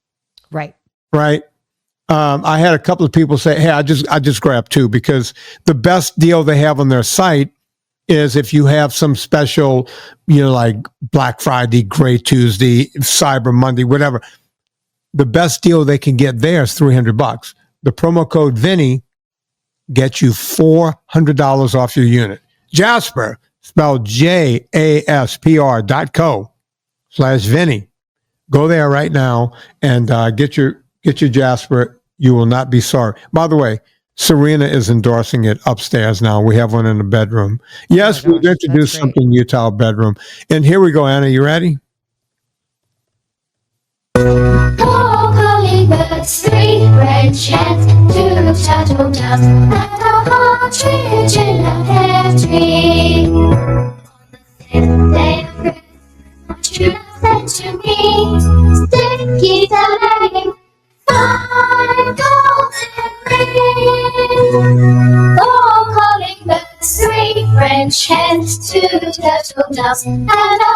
Right. I had a couple of people say, hey, I just grabbed 2 because the best deal they have on their site is if you have some special, like Black Friday, Gray Tuesday, Cyber Monday, whatever. The best deal they can get there is $300. The promo code Vinnie gets you $400 off your unit. Jaspr, spelled jaspr.co/Vinnie. Go there right now and get your Jaspr. You will not be sorry. By the way, Serena is endorsing it upstairs now. We have one in the bedroom. Yes, Oh my we've gosh, introduced that's great. something new to our bedroom. And here we go, Anna. You ready? Four calling birds, three French hens, two turtle doves, and a partridge in a pear tree. On the fifth day of Christmas, my true love said to me, "Six geese are laying, five golden rings." Four calling birds, three French hens, two turtle doves, and a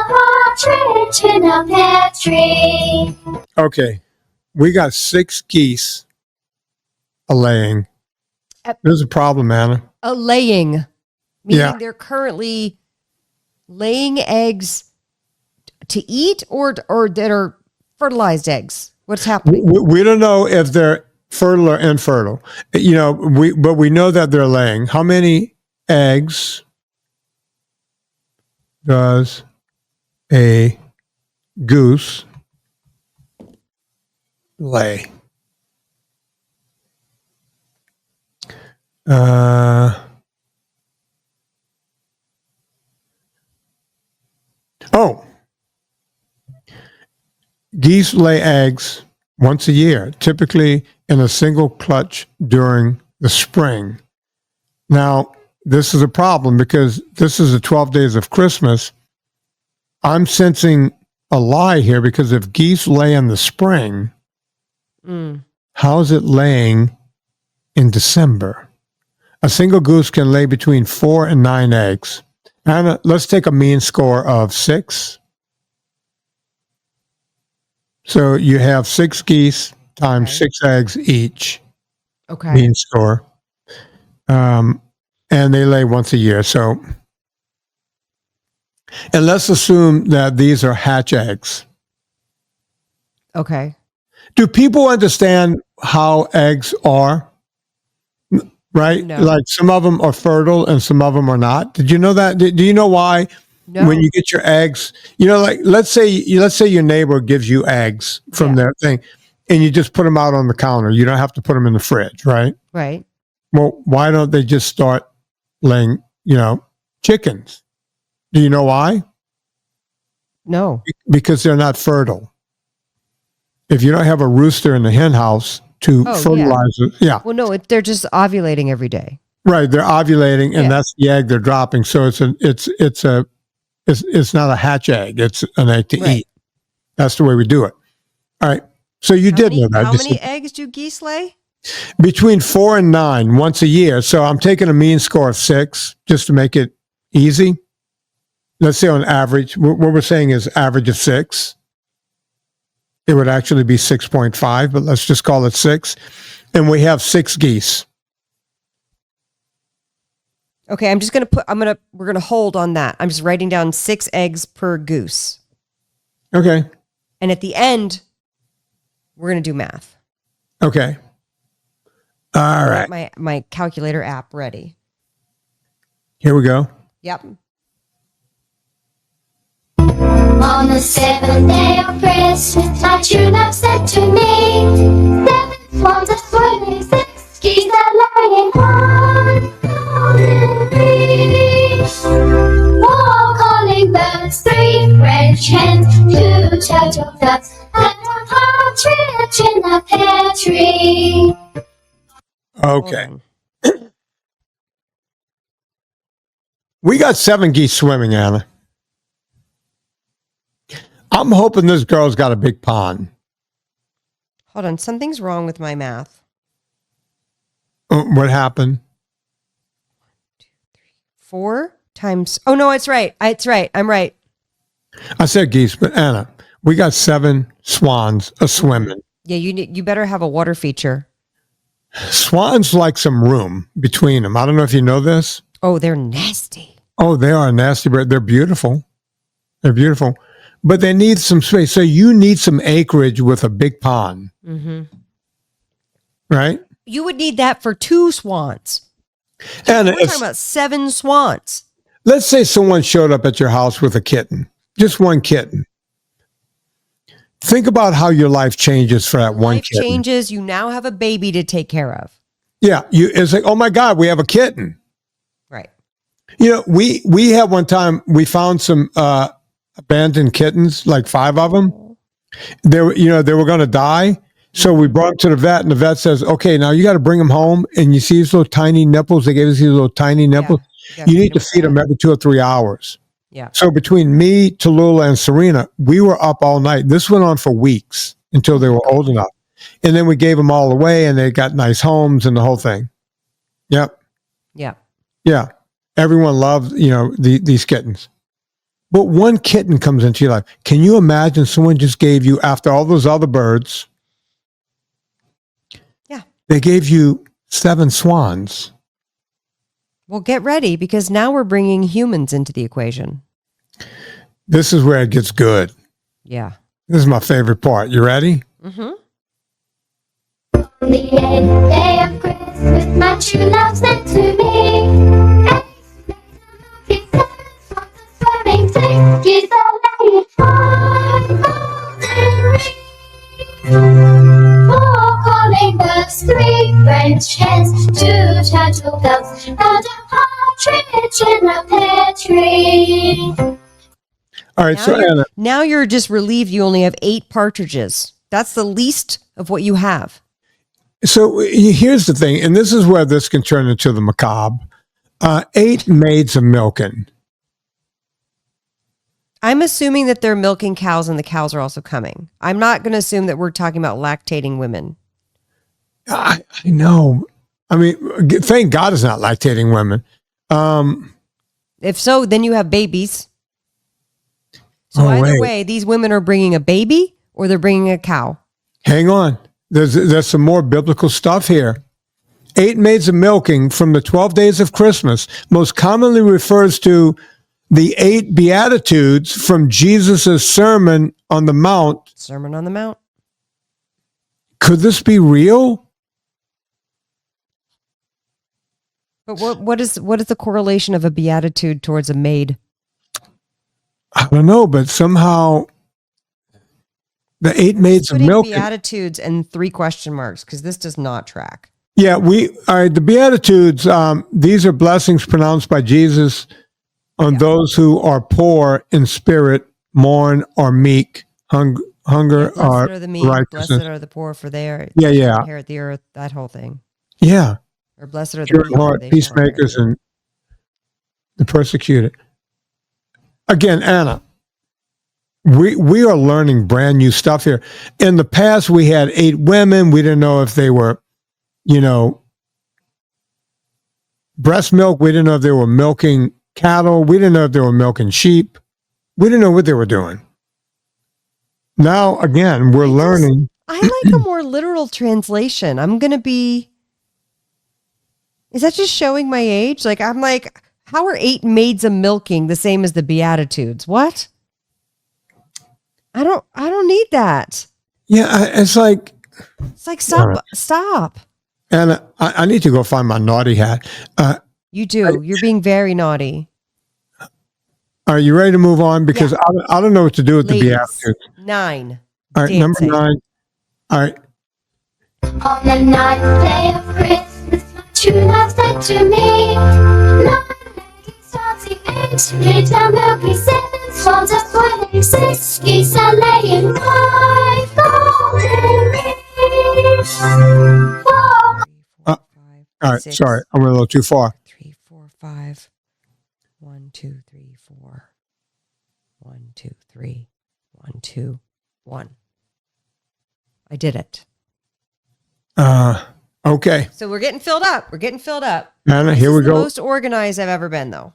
partridge in a pear tree. Okay. We got 6 geese a laying. There's a problem, Anna. A laying, meaning Yeah. they're currently laying eggs to eat or that are fertilized eggs. What's happening? We don't know if they're fertile or infertile. You know, but we know that they're laying. How many eggs does a goose lay? Geese lay eggs once a year, typically in a single clutch during the spring. Now, this is a problem because this is the 12 days of Christmas. I'm sensing a lie here because if geese lay in the spring, how is it laying in December? A single goose can lay between 4 and 9 eggs. Anna, let's take a mean score of 6. So you have 6 geese times Okay. 6 eggs each, Okay. mean score. And they lay once a year. So, and let's assume that these are hatch eggs. Okay. Do people understand how eggs are? Right? No. Like some of them are fertile and some of them are not. Did you know that? Do you know why? No. When you get your eggs, you know, like let's say your neighbor gives you eggs from their thing, and you just put them out on the counter. You don't have to put them in the fridge, right? Right. Well, why don't they just start laying, chickens? Do you know why? No. Because they're not fertile. If you don't have a rooster in the hen house to fertilize it, Well, no, they're just ovulating every day. right, they're ovulating, and Yeah. that's the egg they're dropping. So it's not a hatch egg; it's an egg to Right. eat. That's the way we do it. All right. So you did know that. How Just many eggs do geese lay? between 4 and 9 once a year. So I'm taking a mean score of 6 just to make it easy. Let's say on average, what we're saying is average of 6. It would actually be 6.5, but let's just call it 6. And we have 6 geese. Okay, we're going to hold on that. I'm just writing down 6 eggs per goose. Okay. And at the end, we're going to do math. Okay. All right. My calculator app ready. Here we go. Yep. On the seventh day of Christmas, my true love said to me, 7 swans are swimming, 6 geese are laying, 1 golden rings. 4 calling birds, 3 French hens, 2 turtle doves, and a partridge in a pear tree. Okay. Hold on. We got 7 geese swimming, Anna. I'm hoping this girl's got a big pond. Hold on. Something's wrong with my math. What happened? 4 times. Oh, no, it's right. It's right. I'm right. I said geese, but Anna, we got 7 swans a swimming. Yeah, you better have a water feature. Swans like some room between them. I don't know if you know this. Oh, they're nasty. Oh, they are nasty, but they're beautiful. They're beautiful. But they need some space. So you need some acreage with a big pond. Mm-hmm. Right? You would need that for 2 swans. And We're talking about 7 swans. let's say someone showed up at your house with a kitten, just one kitten. Think about how your life changes for that one Life kitten. changes. You now have a baby to take care of. Yeah, it's like, oh my God, we have a kitten. Right. You know, we had one time, we found some abandoned kittens, like 5 of them. They were going to die. So we brought them to the vet, and the vet says, okay, now you got to bring them home. And you see these little tiny nipples. They gave us these little tiny nipples. Yeah, you need to feed them every 2 or 3 hours. Yeah. So between me, Tallulah, and Serena, we were up all night. This went on for weeks until they were old enough. And then we gave them all away, and they got nice homes and the whole thing. Yep. Yeah. Yeah. Everyone loved, these kittens. But one kitten comes into your life. Can you imagine someone just gave you, after all those other birds, they gave you 7 swans? Well, get ready, because now we're bringing humans into the equation. This is where it gets good. Yeah. This is my favorite part. You ready? Mm-hmm. On the 8th day of Christmas, my true love sent to me. He said, "For the swimming six, geese are laying 5 golden rings. 4 calling birds, 3 French hens, 2 turtle doves, and a partridge in a pear tree." All right. Anna, Now you're just relieved you only have 8 partridges. That's the least of what you have. so here's the thing, and this is where this can turn into the macabre. 8 maids of milking. I'm assuming that they're milking cows and the cows are also coming. I'm not going to assume that we're talking about lactating women. I know. I mean, thank God it's not lactating women. If so, then you have babies. So either way, these women are bringing a baby or they're bringing a cow. Hang on. There's some more biblical stuff here. 8 maids of milking from the 12 days of Christmas most commonly refers to the 8 Beatitudes from Jesus' Sermon on the Mount. Sermon on the Mount. Could this be real? But what is the correlation of a beatitude towards a maid? I don't know, but somehow the 8 maids of milking. Beatitudes and 3 question marks, because this does not track. Yeah, the Beatitudes, these are blessings pronounced by Jesus on those who are poor in spirit, mourn, or meek, hunger, Blessed or are the meek, righteousness. blessed are the poor, for they inherit the earth, that whole thing. Yeah. Or blessed are the Pure meek, in heart, for they shall peacemakers, inherit and the persecuted. Again, Anna, we are learning brand new stuff here. In the past, we had 8 women. We didn't know if they were, breast milk. We didn't know if they were milking cattle. We didn't know if they were milking sheep. We didn't know what they were doing. Now, again, we're learning. I like a more literal translation. Is that just showing my age? Like, I'm like, how are 8 maids of milking the same as the Beatitudes? What? I don't need that. Yeah, it's like stop. And I need to go find my naughty hat. You do. You're being very naughty. Are you ready to move on? Because I don't know what to do with Ladies, the Beatitudes. 9. All right, Dancing. number 9. All right. On the 9th day of Christmas, my true love said to me, 9 ladies dancing, 8 maids are milking, 7 swans are swimming, 6 geese are laying, 5 golden rings, 4. All right, 6, sorry, I went a little too far. 3, 4, 5. 1, 2, 3, 4. 1, 2, 3. 1, 2, 1. I did it. Okay. So we're getting filled up. Anna, here we This is the go. most organized I've ever been, though.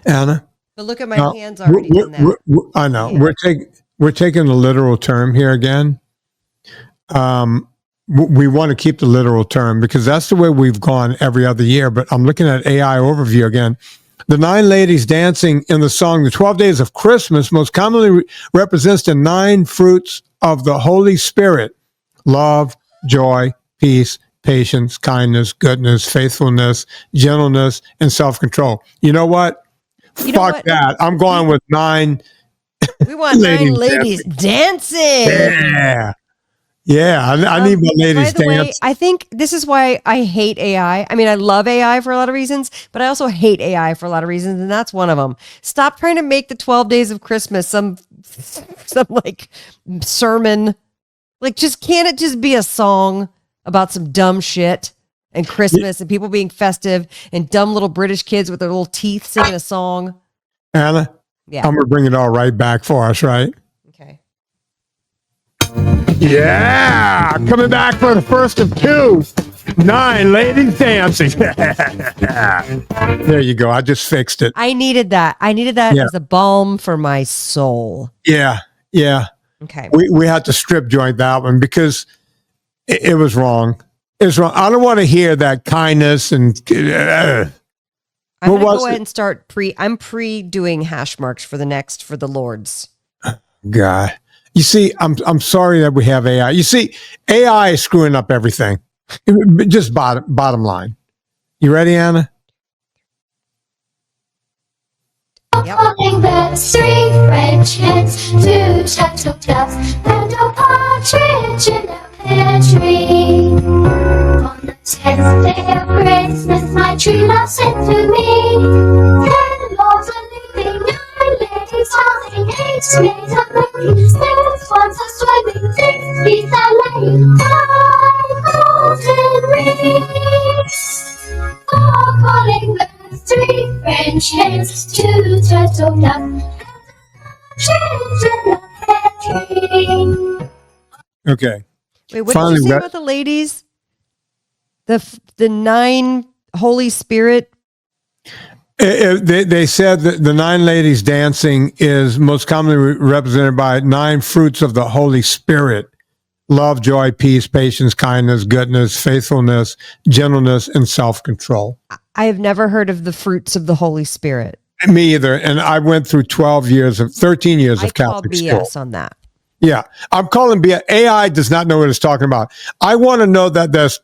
Anna. But look at my Now, hands already done that. I know. Yeah. We're taking the literal term here again. We want to keep the literal term because that's the way we've gone every other year. But I'm looking at AI overview again. The 9 ladies dancing in the song, the 12 days of Christmas, most commonly represents the 9 fruits of the Holy Spirit: love, joy, peace, patience, kindness, goodness, faithfulness, gentleness, and self-control. You know what? Fuck that. I'm going with 9. We want 9 ladies dancing. Yeah. Yeah, I need my ladies By the way, dance. I think this is why I hate AI. I mean, I love AI for a lot of reasons, but I also hate AI for a lot of reasons, and that's one of them. Stop trying to make the 12 Days of Christmas some like sermon. Like, just can't it just be a song about some dumb shit and Christmas and people being festive and dumb little British kids with their little teeth singing a song? Anna, Yeah. I'm going to bring it all right back for us, right? Okay. Yeah, coming back for the first of 2. 9 ladies dancing. There you go. I just fixed it. I needed that. Yeah. as a balm for my soul. Yeah. Okay. We had to strip joint that one because it was wrong. It was wrong. I don't want to hear that kindness and. I'm What going to was go it? ahead and start doing hash marks for the Lords. God, you see, I'm sorry that we have AI. You see, AI is screwing up everything. Just bottom line. You ready, Anna? Calling birds, 3 French hens, 2 turtle doves, and a partridge in a pear tree. On the 10th day of Christmas, my true love sent to me 10 lords a leaping, 9 ladies dancing, 8 maids a milking, 6 swans a swimming, 6 geese a laying, 5 golden rings. 4 calling birds, 3 French hens, 2 turtle doves, and a partridge in a pear tree. Okay. Wait, what Finally did you say re- about the ladies? The 9 Holy Spirit. They said that the 9 ladies dancing is most commonly represented by 9 fruits of the Holy Spirit: love, joy, peace, patience, kindness, goodness, faithfulness, gentleness, and self-control. I have never heard of the fruits of the Holy Spirit. Me either. And I went through 13 years I of call Catholic BS school. on that. Yeah, I'm calling BS. AI does not know what it's talking about. I want to know that there's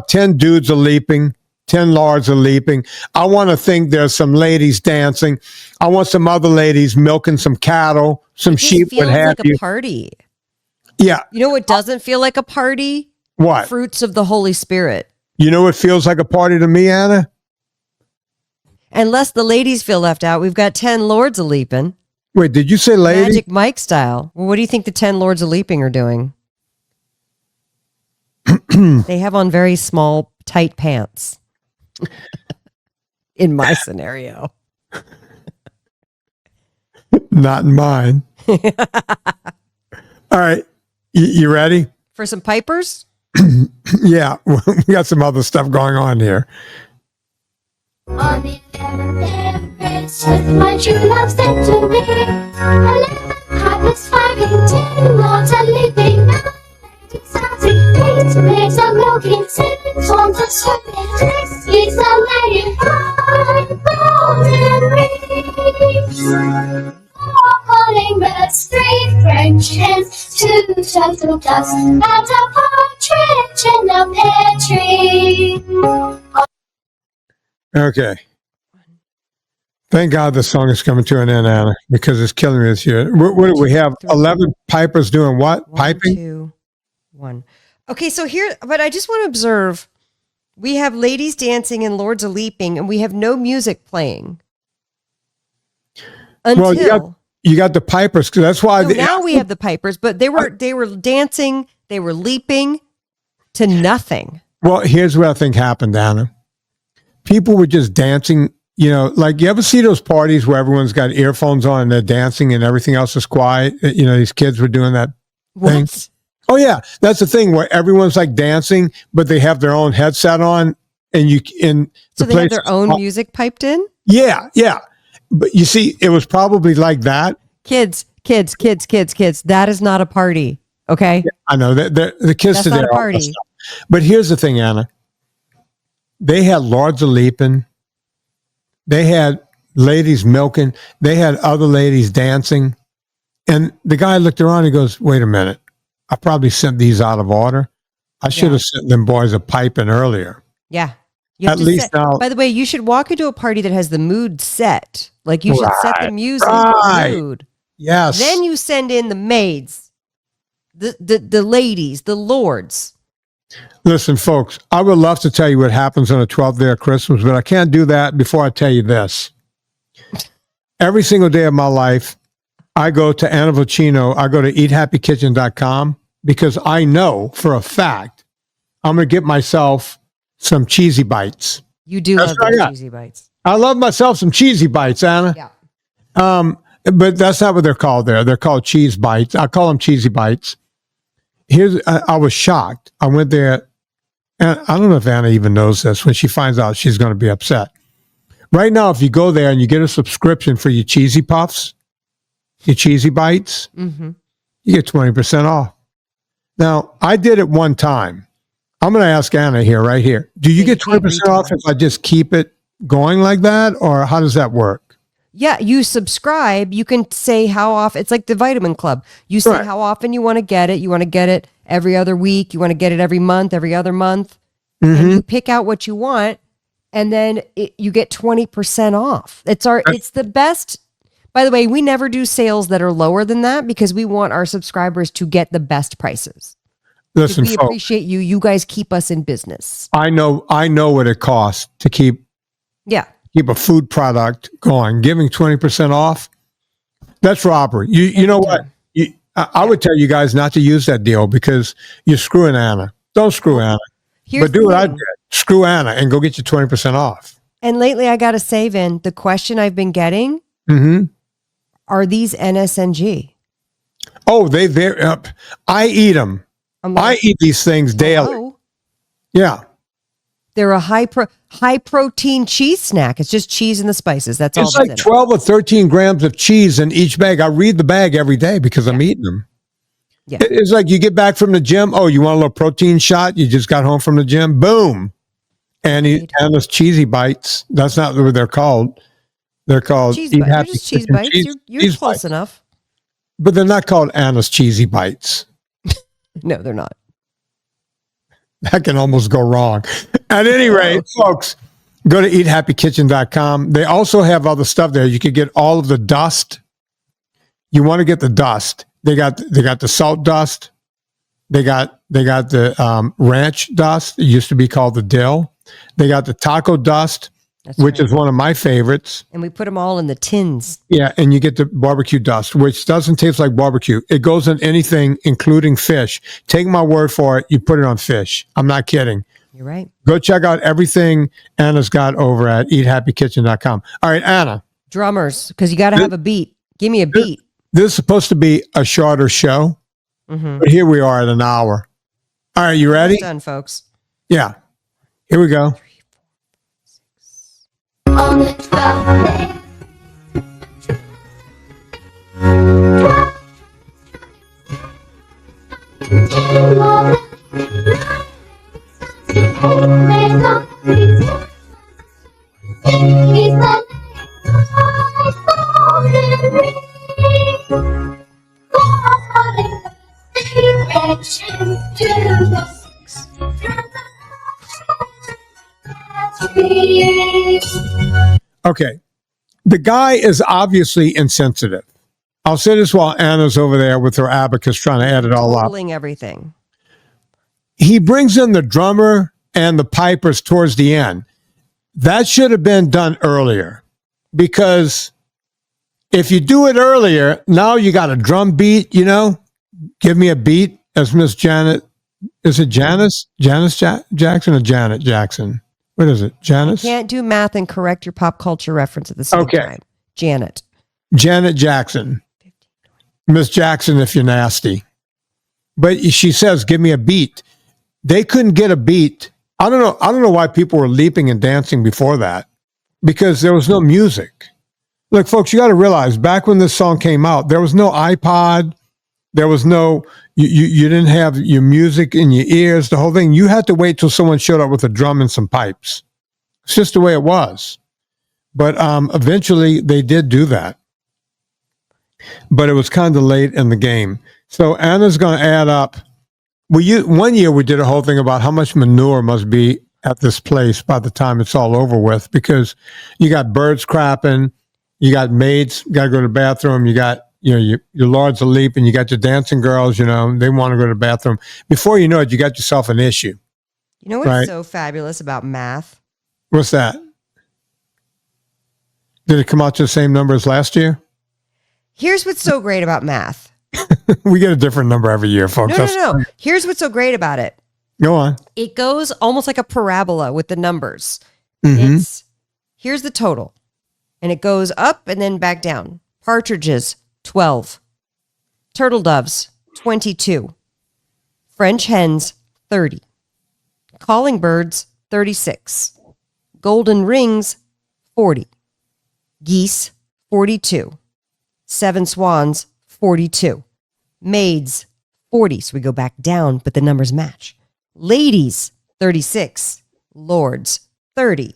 10 dudes are leaping, 10 lords are leaping. I want to think there's some ladies dancing. I want some other ladies milking some cattle, some It just sheep, what feels have like a you. party. Yeah. You know what doesn't feel like a party? What? Fruits of the Holy Spirit. You know what feels like a party to me, Anna? Unless the ladies feel left out, we've got 10 lords a leaping. Wait, did you say lady? Magic Mike style. Well, what do you think the 10 lords a leaping are doing? They have on very small, tight pants. In my scenario. Not in mine. All right. You ready? For some pipers? Yeah, we got some other stuff going on here. On the 11th day of Christmas, my true love sent to me 11 pipers fighting, 10 lords a leaping, 9 ladies dancing, 8 maids a milking, 6 swans a swimming, 6 geese a laying, 5 golden rings. 4 calling birds, 3 French hens, 2 turtle doves, and a partridge in a pear tree. Okay. Thank God the song is coming to an end, Anna, because it's killing me this year. What do we have? 11 pipers doing what? 1, Piping? 2, 1. Okay, so here, but I just want to observe, we have ladies dancing and lords a leaping, and we have no music playing. Until Well, you got the pipers, 'cause that's why. so now we have the pipers, but they were dancing, they were leaping to nothing. Well, here's what I think happened, Anna. People were just dancing, like you ever see those parties where everyone's got earphones on and they're dancing and everything else is quiet? These kids were doing that thing. What? Oh, yeah. That's the thing where everyone's like dancing, but they have their own headset on and So they have their own music piped in? Yeah. But you see, it was probably like that. Kids. That is not a party. Okay. I know that the kids That's today not a are all party. messed up. But here's the thing, Anna. They had lords a leaping. They had ladies milking. They had other ladies dancing. And the guy looked around and he goes, wait a minute. I probably sent these out of order. I should have sent them boys a piping earlier. Yeah. You have At to least set, now. by the way, you should walk into a party that has the mood set. Like you should set the music right. mood. Yes. Then you send in the maids. the ladies, the lords. Listen, folks, I would love to tell you what happens on the 12th day of Christmas, but I can't do that before I tell you this. Every single day of my life, I go to Anna Vocino, I go to eathappykitchen.com because I know for a fact I'm going to get myself some cheesy bites. You do love those cheesy bites. I love myself some cheesy bites, Anna. Yeah. But that's not what they're called there. They're called cheese bites. I call them cheesy bites. I was shocked. I went there, and I don't know if Anna even knows this. When she finds out, she's going to be upset. Right now, if you go there and you get a subscription for your cheesy puffs, your cheesy bites, you get 20% off. Now, I did it one time. I'm going to ask Anna right here. Do you get 20% off if I just keep it going like that, or how does that work? Yeah, you subscribe. You can say how often. It's like the Vitamin Club. You say how often you want to get it. You want to get it every other week. You want to get it every month, every other month. And you pick out what you want, and then you get 20% off. It's the best. By the way, we never do sales that are lower than that because we want our subscribers to get the best prices. Listen, we appreciate you. You guys keep us in business. I know what it costs to keep a food product going. Giving 20% off, that's robbery. You know what? I would tell you guys not to use that deal because you're screwing Anna. Don't screw Anna. But do what I did. Screw Anna and go get you 20% off. And lately, I got to say, Vin, the question I've been getting, are these NSNG? Oh, I eat them. I eat these things daily. Oh. Yeah. They're a high protein cheese snack. It's just cheese and the spices. That's all. It's like 12 or 13 grams of cheese in each bag. I read the bag every day because I'm eating them. Yeah. It's like you get back from the gym. Oh, you want a little protein shot? You just got home from the gym. Boom. And those cheesy bites. That's not what they're called. They're called cheese bites. Cheese bites. You're close enough. But they're not called Anna's cheesy bites. No, they're not. That can almost go wrong. At any rate, folks, go to eathappykitchen.com. They also have other stuff there. You could get all of the dust. You want to get the dust. They got the salt dust. They got the ranch dust. It used to be called the dill. They got the taco dust, which is one of my favorites. And we put them all in the tins. Yeah, and you get the barbecue dust, which doesn't taste like barbecue. It goes in anything, including fish. Take my word for it. You put it on fish. I'm not kidding. You're right. Go check out everything Anna's got over at eathappykitchen.com. All right, Anna. Drummers, because you got to have a beat. Give me a beat. This is supposed to be a shorter show, but here we are at an hour. All right, you ready? Done, folks. Yeah. Here we go. On the 12th Okay. The guy is obviously insensitive. I'll say this while Anna's over there with her abacus trying to add it all up. Everything. He brings in the drummer and the pipers towards the end. That should have been done earlier, because if you do it earlier, now you got a drum beat, give me a beat, as Miss Janet. Is it Janice? Janice Jackson or Janet Jackson? What is it? Janice? Can't do math and correct your pop culture reference at the same time. Janet Jackson. Miss Jackson, if you're nasty. But she says, give me a beat. They couldn't get a beat. I don't know why people were leaping and dancing before that, because there was no music. Look, folks, you got to realize, back when this song came out, there was no iPod. There was no, you didn't have your music in your ears, the whole thing. You had to wait till someone showed up with a drum and some pipes. It's just the way it was. But eventually they did do that. But it was kind of late in the game. So Anna's going to add up. One year we did a whole thing about how much manure must be at this place by the time it's all over with, because you got birds crapping, you got maids got to go to the bathroom, you got your lords are leaping, you got your dancing girls, they want to go to the bathroom. Before you know it, you got yourself an issue. You know what's right? so fabulous about math? What's that? Did it come out to the same number as last year? Here's what's so great about math. We get a different number every year, folks. No. Here's what's so great about it. Go on. It goes almost like a parabola with the numbers. Mm-hmm. Here's the total. And it goes up and then back down. Partridges, 12. Turtle doves, 22. French hens, 30. Calling birds, 36. Golden rings, 40. Geese, 42. Seven swans, 42. Maids, 40. So we go back down, but the numbers match. Ladies, 36. Lords, 30.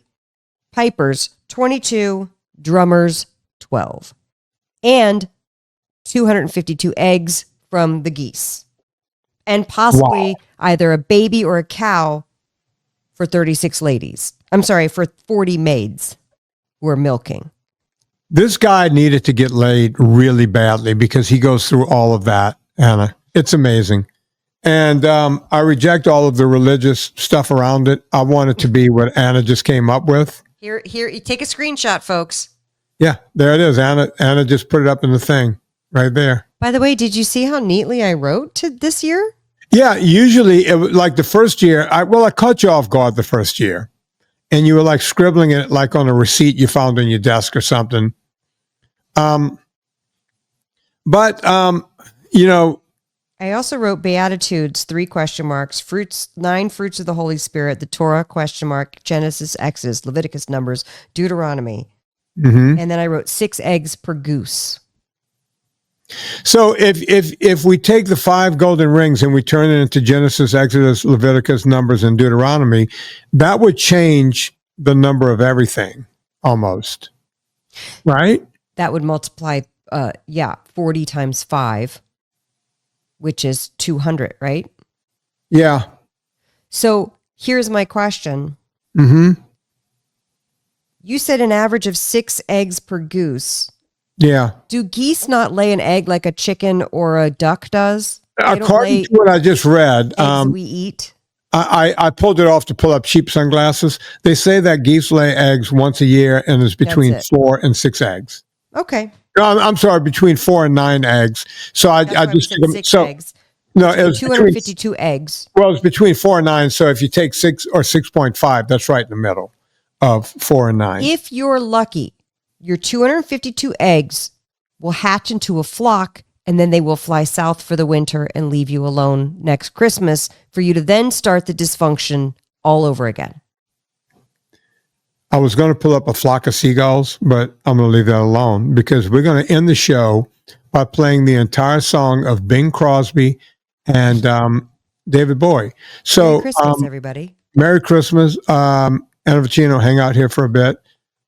Pipers, 22. Drummers, 12. And 252 eggs from the geese. And possibly either a baby or a cow for 36 ladies. I'm sorry, for 40 maids who are milking. This guy needed to get laid really badly because he goes through all of that, Anna. It's amazing. And I reject all of the religious stuff around it. I want it to be what Anna just came up with. Here, you take a screenshot, folks. Yeah, there it is. Anna just put it up in the thing right there. By the way, did you see how neatly I wrote to this year? Yeah, usually, like the first year, I caught you off guard the first year. And you were like scribbling it like on a receipt you found on your desk or something. I also wrote Beatitudes, 3 question marks, fruits, 9 fruits of the Holy Spirit, the Torah, question mark, Genesis, Exodus, Leviticus, Numbers, Deuteronomy. Mm-hmm. And then I wrote 6 eggs per goose. So if we take the 5 golden rings and we turn it into Genesis, Exodus, Leviticus, Numbers, and Deuteronomy, that would change the number of everything almost, right? That would multiply, 40 times 5, which is 200, right? Yeah. So here's my question. Mm-hmm. You said an average of 6 eggs per goose. Yeah. Do geese not lay an egg like a chicken or a duck does? According to what I just read, we eat. I pulled it off to pull up cheap sunglasses. They say that geese lay eggs once a year and is between 4 and 6 eggs. Okay. I'm sorry, between 4 and 9 eggs. So I just took them. 6 eggs. No, it was 252 eggs. Well, it's between 4 and 9. So if you take 6 or 6.5, that's right in the middle of 4 and 9. If you're lucky, your 252 eggs will hatch into a flock, and then they will fly south for the winter and leave you alone next Christmas for you to then start the dysfunction all over again. I was going to pull up a flock of seagulls, but I'm going to leave that alone because we're going to end the show by playing the entire song of Bing Crosby and David Bowie. So, Merry Christmas, everybody. Merry Christmas. Anna Vocino, hang out here for a bit.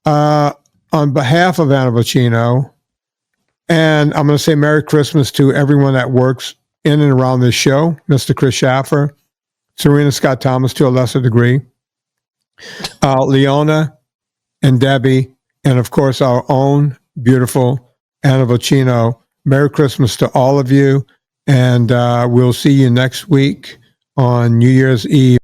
On behalf of Anna Vocino, and I'm going to say Merry Christmas to everyone that works in and around this show, Mr. Chris Jaspr, Serena Scott Thomas to a lesser degree, Leona and Debbie, and of course our own beautiful Anna Vocino. Merry Christmas to all of you, and we'll see you next week on New Year's Eve.